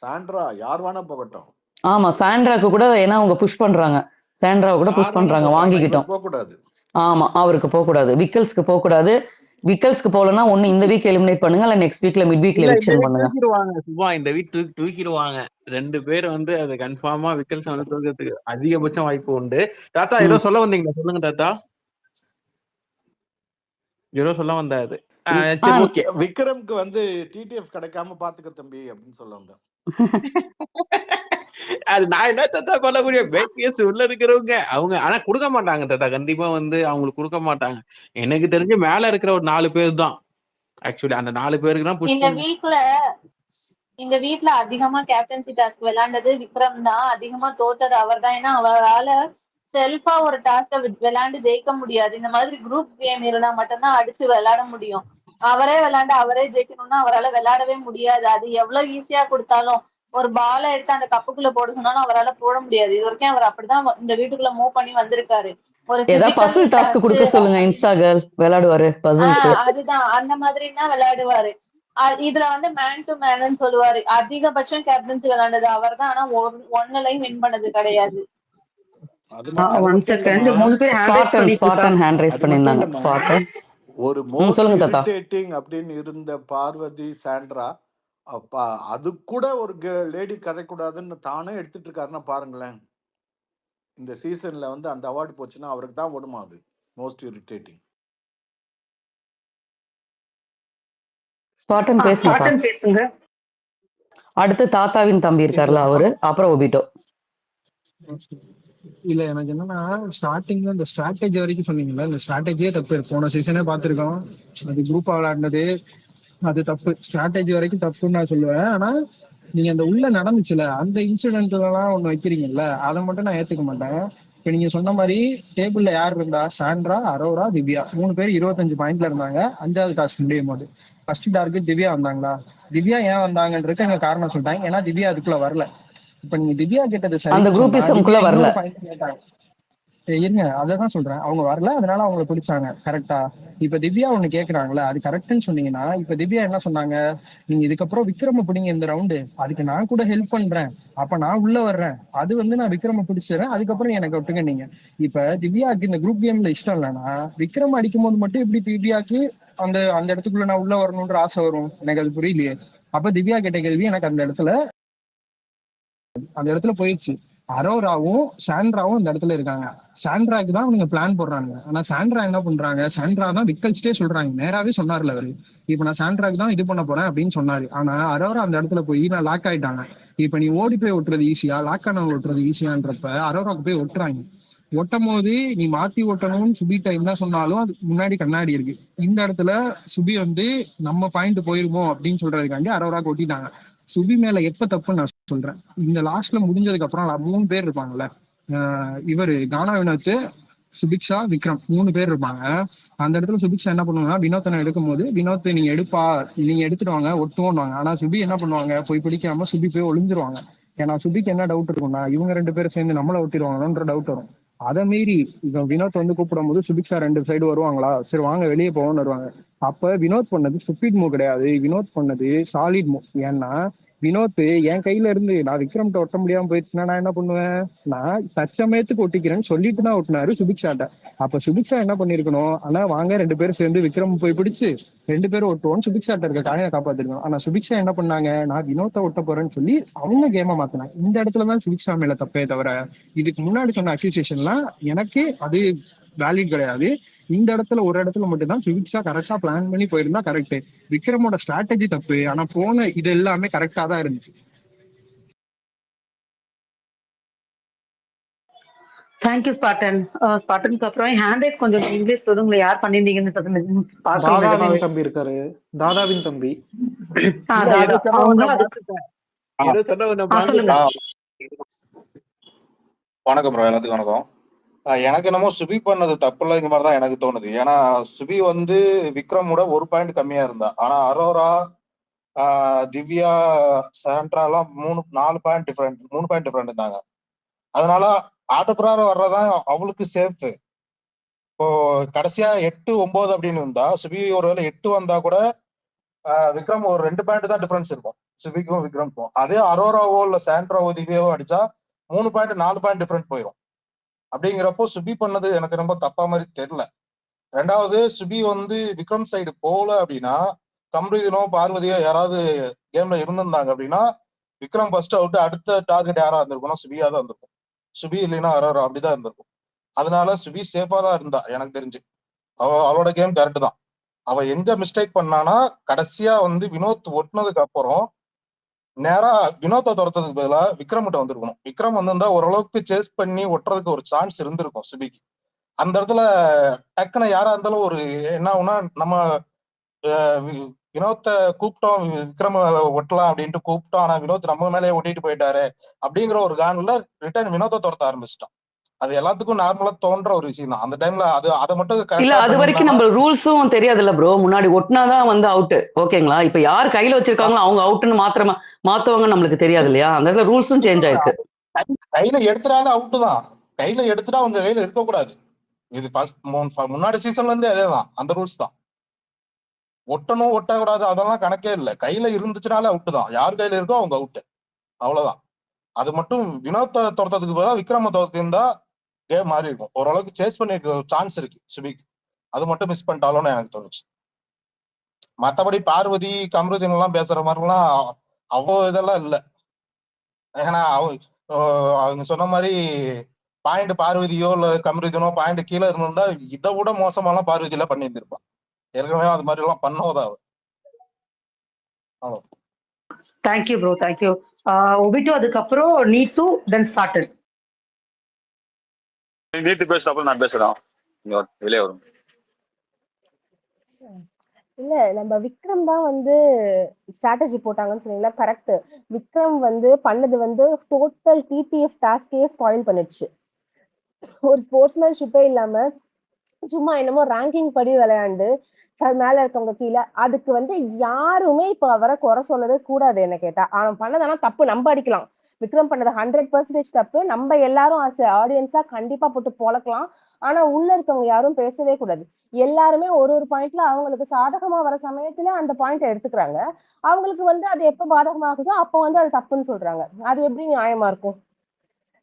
சாண்ட்ரா யார் வேணா போகட்டும். ஆமா சாண்ட்ராக்கு கூட, ஏன்னா அவங்க புஷ் பண்றாங்க, சாண்ட்ராவை கூட புஷ் பண்றாங்க, வாங்கிக்கிட்டோம். ஆமா அவருக்கு போக கூடாது, விக்கல்ஸ்க்கு போக கூடாது. விக்கல்ஸ்க்கு போலனா ஒண்ணு இந்த வீக் எலிமினேட் பண்ணுங்க, இல்ல நெக்ஸ்ட் வீக்ல மிட் வீக்ல எவிக்ஷன் பண்ணுங்க. சுபா இந்த வீக் தூக்கிடுவாங்க 2 பேர் வந்து அது கன்ஃபார்மா விக்கல்ஸ் வந்து தூக்கிறதுக்கு அதிகபட்சம் வாய்ப்பு உண்டு. தாத்தா ஏதோ சொல்ல வந்தீங்க, சொல்லுங்க தாத்தா. ஏதோ சொல்ல வந்தாரு. விக்ரம்க்கு வந்து டிடிஎஃப் கிடைக்காம பாத்துக்க தம்பி அப்படின்னு சொல்ல வந்தேன். அது நான் என்ன தாத்தா பண்ண முடியும்? பேக்கியஸ் உள்ள இருக்கிறவங்க அவங்க ஆனா கொடுக்க மாட்டாங்க தாத்தா, கண்டிப்பா வந்து அவங்களுக்கு கொடுக்க மாட்டாங்க. எனக்கு தெரிஞ்சு மேல இருக்கிற ஒரு 4 பேர் தான் ஆக்சுவலி, அந்த 4 பேருக்கு தான். இந்த வீக்ல அதிகமா கேப்டன்சி டாஸ்க் விளையாண்டது விக்ரம் தான், அதிகமா தோத்தது அவர் தான். ஏன்னா அவரால செல்ஃபா ஒரு டாஸ்க விளையாண்டு ஜெயிக்க முடியாது. இந்த மாதிரி குரூப் கேம் இருந்தா மட்டும்தான் அடிச்சு விளையாட முடியும். அவரே விளையாண்டு அவரே ஜெயிக்கணும்னா அவரால் விளையாடவே முடியாது. அது எவ்வளவு ஈஸியா கொடுத்தாலும் ஒரு பாலை எடுத்து அந்த கப்புக்குள்ள போட சொன்னாலும் அவரால் போட முடியாது. இது வரைக்கும் அவர் அப்படிதான் இந்த வீட்டுக்குள்ள மூவ் பண்ணி வந்திருக்காரு. ஒரு அதுதான் அந்த மாதிரின்னா விளையாடுவாரு. இதுல வந்து மேன் டு மேன் சொல்லுவாரு. அதிகபட்சம் கேப்டன்சி விளையாண்டது அவர் தான், ஆனா 1 லைன் வின் பண்ணது கிடையாது. ஒரு மோஸ்ட் இரிட்டேட்டிங் அப்படின்னு இருந்த பார்வதி, சாண்ட்ரா, அப்பா அது கூட ஒரு லேடி கிடைக்கூடாதுன்னு தானே எடுத்துட்டு இருக்காருன்னா பாருங்களேன். இந்த சீசன்ல வந்து அந்த அவார்டு போச்சுன்னா அவருக்கு தான் ஓடுமா அது மோஸ்ட் இரிட்டேட்டிங். பேசுங்க. அடுத்து தாத்தாவின் தம்பி இருக்கார்ல அவரு, அப்புறம் ஒபிட்டோ. இல்ல எனக்கு என்னன்னா ஸ்டார்டிங்ல இந்த ஸ்ட்ராட்டஜி வரைக்கும் சொன்னீங்கல்ல, இந்த ஸ்ட்ராட்டஜியே தப்பு. போன சீசனே பாத்துருக்கோம், அது குரூப்பா விளையாடினது அது தப்பு. ஸ்ட்ராட்டஜி வரைக்கும் தப்புன்னு நான் சொல்லுவேன். ஆனா நீங்க அந்த உள்ள நடந்துச்சுல அந்த இன்சிடென்ட்லாம் ஒண்ணு வைக்கிறீங்கல்ல, அதை மட்டும் நான் ஏத்துக்க மாட்டேன். இப்ப நீங்க சொன்ன மாதிரி டேபிள்ல யார் இருந்தா, சாண்ட்ரா, அரோரா, திவ்யா 3 பேர் 25 பாயிண்ட்ல இருந்தாங்க. 5வது டாஸ்க் முடியும் போது ஃபர்ஸ்ட் டார்கெட் திவ்யா வந்தாங்களா? திவ்யா ஏன் வந்தாங்கன்றது எங்க காரணம் சொல்லிட்டாங்க, ஏன்னா திவ்யா அதுக்குள்ள வரல. இப்ப நீங்க திவ்யா கேட்டது இருங்க, அததான் சொல்றேன். அவங்க வரல, அதனால அவங்களை பிடிச்சாங்க கரெக்டா. இப்ப திவ்யா ஒண்ணு கேக்குறாங்கல்ல, அது கரெக்ட்னு சொன்னீங்கன்னா, இப்ப திவ்யா என்ன சொன்னாங்க, நீங்க இதுக்கப்புறம் விக்ரம பிடிங்க இந்த ரவுண்டு, அதுக்கு நான் கூட ஹெல்ப் பண்றேன், அப்ப நான் உள்ள வர்றேன், அது வந்து நான் விக்ரம பிடிச்சிடறேன், அதுக்கப்புறம் எனக்கு விட்டுங்க நீங்க. இப்ப திவ்யாக்கு இந்த குரூப் கேம்ல இஷ்டம் இல்லைன்னா விக்ரம் அடிக்கும் போது மட்டும் எப்படி திவ்யாக்கு அந்த அந்த இடத்துக்குள்ள நான் உள்ள வரணும்ன்ற ஆசை வரும்? எனக்கு அது புரியலையே. அப்ப திவ்யா கேட்ட கேள்வி எனக்கு அந்த இடத்துல போயிடுச்சு. அரோராவும் சாண்ட்ராவும் இந்த இடத்துல இருக்காங்க. சாண்ட்ராக்கு தான் அவங்க பிளான் போடுறாங்க. ஆனா சாண்ட்ரா என்ன பண்றாங்க, சாண்ட்ரா தான் விக்கல்ஸ்டே சொல்றாங்க, நேராவே சொன்னார்ல அவரு, இப்ப நான் சாண்ட்ராக்கு தான் இது பண்ண போறேன் அப்படின்னு சொன்னாரு. ஆனா அரோரா அந்த இடத்துல போய் நான் லாக் ஆயிட்டாங்க. இப்ப நீ ஓடி போய் ஒட்டுறது ஈஸியா, லாக் ஆனவங்க ஒட்டுறது ஈஸியான்றப்ப அரோராக்கு போய் ஒட்டுறாங்க. ஒட்டும் போது நீ மாத்தி ஓட்டணும்னு சுபிட்ட என்ன சொன்னாலும் அது முன்னாடி கண்ணாடி இருக்கு. இந்த இடத்துல சுபி வந்து நம்ம பாயிண்ட் போயிருமோ அப்படின்னு சொல்றதுக்காண்டி அரோராக்கு ஒட்டிட்டாங்க. சுபி மேல எப்ப தப்புன்னு நான் சொல்றேன், இந்த லாஸ்ட்ல முடிஞ்சதுக்கு அப்புறம் 3 பேர் இருப்பாங்கல்ல, இவரு கானா வினோத், சுபிக்ஷா, விக்ரம் 3 பேர் இருப்பாங்க. அந்த இடத்துல சுபிக்ஷா என்ன பண்ணுவாங்க, வினோத்தனை எடுக்கும் போது வினோத் நீங்க எடுப்பா, நீங்க எடுத்துட்டு வாங்க ஒட்டுவோம்வாங்க. ஆனா சுபி என்ன பண்ணுவாங்க, போய் பிடிக்காம சுபி போய் ஒளிஞ்சிருவாங்க. ஏன்னா சுபிக்கு என்ன டவுட் இருக்கும்னா, இவங்க 2 பேரும் சேர்ந்து நம்மள ஒட்டிடுவாங்களோன்ற டவுட் வரும். அதை மீறி வினோத் வந்து கூப்பிடும் போது சுபிக்ஷா 2 சைடு வருவாங்களா, சரி வாங்க வெளியே போவோம்னு வருவாங்க. அப்ப வினோத் பண்ணது ஸ்டூபிட் மூவ் கிடையாது, வினோத் பண்ணது சாலிட் மூவ். ஏன்னா வினோத் என் கையில இருந்து நான் விக்ரம்கிட்ட ஒட்ட முடியாம போயிடுச்சுன்னா நான் என்ன பண்ணுவேன், நான் தற்சமயத்துக்கு ஒட்டிக்கிறேன்னு சொல்லிட்டு தான் ஒட்டினாரு சுபிக்ஷாட்ட. அப்ப சுபிக்ஷா என்ன பண்ணிருக்கணும், ஆனா வாங்க 2 பேரும் சேர்ந்து விக்ரம் போய் பிடிச்சு 2 பேரும் ஒட்டுவோம் சுபிக்ஷாட்ட இருக்க காயை காப்பாத்திருக்கணும். ஆனா சுபிக்ஷா என்ன பண்ணாங்க, நான் வினோத்தை ஒட்ட போறேன்னு சொல்லி அவங்க கேம மாத்தினாங்க. இந்த இடத்துலதான் சுபிக்ஷா மேல தப்பே தவிர இதுக்கு முன்னாடி சொன்ன அசோசியேஷன்லாம் எனக்கு அது வேலிட் கிடையாது. இந்த இடத்துல ஒரு இடத்துல மட்டும்தான் சுபிக்ஷா கரெக்டா பிளான் பண்ணி போயிருந்தா கரெக்ட். விக்ரமோட ஸ்ட்ராட்டஜி தப்பு, ஆனா போன இது எல்லாமே கரெக்டா தான் இருந்துச்சு. தேங்க்யூ ஸ்பாட்டன். ஸ்பாட்டனுக்கு அப்புறம் ஹேண்ட் ரைஸ் கொஞ்சம் இங்கிலீஷ் சொல்லுங்க, யார் பண்ணிருந்தீங்கன்னு தாதாவின் தம்பி இருக்காரு, தாதாவின் தம்பி. வணக்கம் ப்ரோ, எல்லாத்துக்கும் வணக்கம். எனக்கு என்னமோ சுபி பண்ணது தப்பு இல்லைங்க மாதிரிதான் எனக்கு தோணுது. ஏன்னா சுபி வந்து விக்ரமோட 1 பாயிண்ட் கம்மியா இருந்தா. ஆனா அரோரா, திவ்யா, சாண்ட்ரா எல்லாம் 4 பாயிண்ட் டிஃபரெண்ட், 3 பாயிண்ட் டிஃபரெண்ட் இருந்தாங்க. அதனால ஆட்டப்புறாரம் வர்றதான் அவளுக்கு சேஃப். இப்போ கடைசியா 8, 9 அப்படின்னு இருந்தா சுபி ஒருவேளை 8 வந்தா கூட விக்ரம் ஒரு 2 பாயிண்ட் தான் டிஃபரன்ஸ் இருக்கும் சுபிக்கும் விக்ரம்க்கும். அதே அரோராவோ இல்ல சாண்ட்ராவோ திவ்யாவோ அடிச்சா 3 பாயிண்ட் 4 பாயிண்ட் டிஃபரெண்ட் போயிடும். அப்படிங்கிறப்போ சுபி பண்ணது எனக்கு ரொம்ப தப்பா மாதிரி தெரியல. 2வது சுபி வந்து விக்ரம் சைடு போகல அப்படின்னா கம்ருதீனோ பார்வதியோ யாராவது கேம்ல இருந்திருந்தாங்க அப்படின்னா விக்ரம் ஃபர்ஸ்ட் அவுட், அடுத்த டார்கெட் யாரா இருந்திருக்கும்னா சுபியா தான் இருந்திருக்கும். சுபி இல்லைன்னா அரோரா அப்படிதான் இருந்திருக்கும். அதனால சுபி சேஃபா தான் இருந்தா எனக்கு தெரிஞ்சு. அவளோட கேம் கரெக்ட் தான். அவ எங்க மிஸ்டேக் பண்ணானா கடைசியா வந்து வினோத் ஒட்டினதுக்கு அப்புறம் நேரா வினோத்தை துரத்துறதுக்கு பதிலா விக்ரம்கிட்ட வந்திருக்கணும். விக்ரம் வந்திருந்தா ஓரளவுக்கு சேஸ் பண்ணி ஒட்டுறதுக்கு ஒரு சான்ஸ் இருந்திருக்கும் சுபிக்கு. அந்த இடத்துல டக்குன்னு யாரா இருந்தாலும் ஒரு என்ன ஆகும்னா, நம்ம வினோத்தை கூப்பிட்டோம் விக்ரம ஒட்டலாம் அப்படின்ட்டு கூப்பிட்டோம், ஆனா வினோத் நம்ம மேலேயே ஒட்டிட்டு போயிட்டாரு அப்படிங்கிற ஒரு காரணத்துல ரிட்டர்ன் வினோத்தை துரத்த ஆரம்பிச்சிட்டோம். அது எல்லாத்துக்கும் நார்மலா தோன்ற ஒரு விஷயம் தான். அந்த டைம்ல அதை மட்டும் இல்ல, அது வரைக்கும் நம்ம ரூல்ஸும் தெரியாதுல்ல ப்ரோ. முன்னாடி ஒட்டினாதான் வந்து அவுட், ஓகேங்களா? இப்ப யார் கையில வச்சிருக்காங்களோ அவங்க அவுட்னு மாத்தவங்க நம்மளுக்கு தெரியாது இல்லையா? அந்த ரூல்ஸும் சேஞ்ச் ஆயிருக்கு. கையில எடுத்துட்டாலும் அவுட் தான். கையில எடுத்துட்டா அவங்க கையில இருக்கக்கூடாது. இது முன்னாடி சீசன்ல இருந்தே அதேதான், அந்த ரூல்ஸ் தான். ஒட்டணும் ஒட்டக்கூடாது அதெல்லாம் கணக்கே இல்லை. கையில இருந்துச்சுனாலே அவுட் தான். யார் கையில இருக்கோ அவங்க அவுட், அவ்வளவுதான். அது மட்டும் வினோத்தை துரத்ததுக்கு பதிலாக விக்ரம துரத்திருந்தா கேம் மாறி இருக்கும். ஓரளவுக்கு சேஸ் பண்ணிருக்க சான்ஸ் இருக்கு சுபிக்கு. அது மட்டும் மிஸ் பண்ணிட்டாலும்னு எனக்கு தோணுச்சு. மற்றபடி பார்வதி கம்ருதீன் எல்லாம் பேசுற மாதிரிலாம் அவ்வளோ இதெல்லாம் இல்லை. ஏன்னா அவங்க சொன்ன மாதிரி பாயிண்ட் பார்வதியோ இல்ல கம்ருதீனோ பாயிண்ட் கீழே இருந்திருந்தா இதை விட மோசமாலாம் பார்வதியில பண்ணியிருந்திருப்பான். ஏற்கனவே அது மாதிரி எல்லாம் பண்ணோதா அவ. Thank you bro, thank you. ஒபிட்டோ அதுக்கப்புறம் நீத்து, தென் ஸ்பாட்டன். நீத்து பேசுறப்ப நான் பேசுறேன், வெளியே வரும். இல்ல, நம்ம விக்ரம் தான் வந்து ஸ்ட்ராட்டஜி போட்டாங்கன்னு சொன்னீங்களா, கரெக்ட். விக்ரம் வந்து பண்ணது வந்து டோட்டல் டிடிஎஃப் டாஸ்கே ஸ்பாயில் பண்ணிடுச்சு. ஒரு ஸ்போர்ட்ஸ்மேன்ஷிப்பே இல்லாம சும்மா என்னமோ ரேங்கிங் படி விளையாண்டு மேல இருக்கவங்க கீழே. அதுக்கு வந்து யாருமே இப்ப அவரை குறை சொல்லவே கூடாது என்ன கேட்டா. அவன் பண்ணதானா தப்பு, நம்ம அடிக்கலாம். விக்ரம் பண்ணது 100% தப்பு. நம்ம எல்லாரும் ஆடியன்ஸா கண்டிப்பா போட்டு பொழக்கலாம். ஆனா உள்ள இருக்கவங்க யாரும் பேசவே கூடாது. எல்லாருமே ஒரு பாயிண்ட்ல அவங்களுக்கு சாதகமா வர சமயத்துல அந்த பாயிண்ட் எடுத்துக்கிறாங்க. அவங்களுக்கு வந்து அது எப்ப பாதகமாகுதோ அப்ப வந்து அது தப்புன்னு சொல்றாங்க. அது எப்படி நியாயமா இருக்கும்?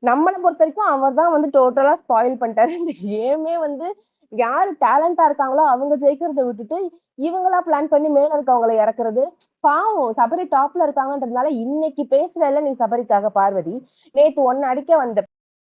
நம்மளை பொறுத்த வரைக்கும் அவர் தான் வந்து டோட்டலா ஸ்பாயில் பண்ணிட்டாரு. இந்த கேமே வந்து யாரு டேலண்டா இருக்காங்களோ அவங்க ஜெயிக்கிறத விட்டுட்டு இவங்களா பிளான் பண்ணி மேல இருக்கவங்களை இறக்குறது. பாவம் சபரி டாப்ல இருக்காங்கன்றதுனால இன்னைக்கு பேசுறல நீ சபரிக்காக பார்வதி, நேத்து ஒன்னு அடிக்க வந்த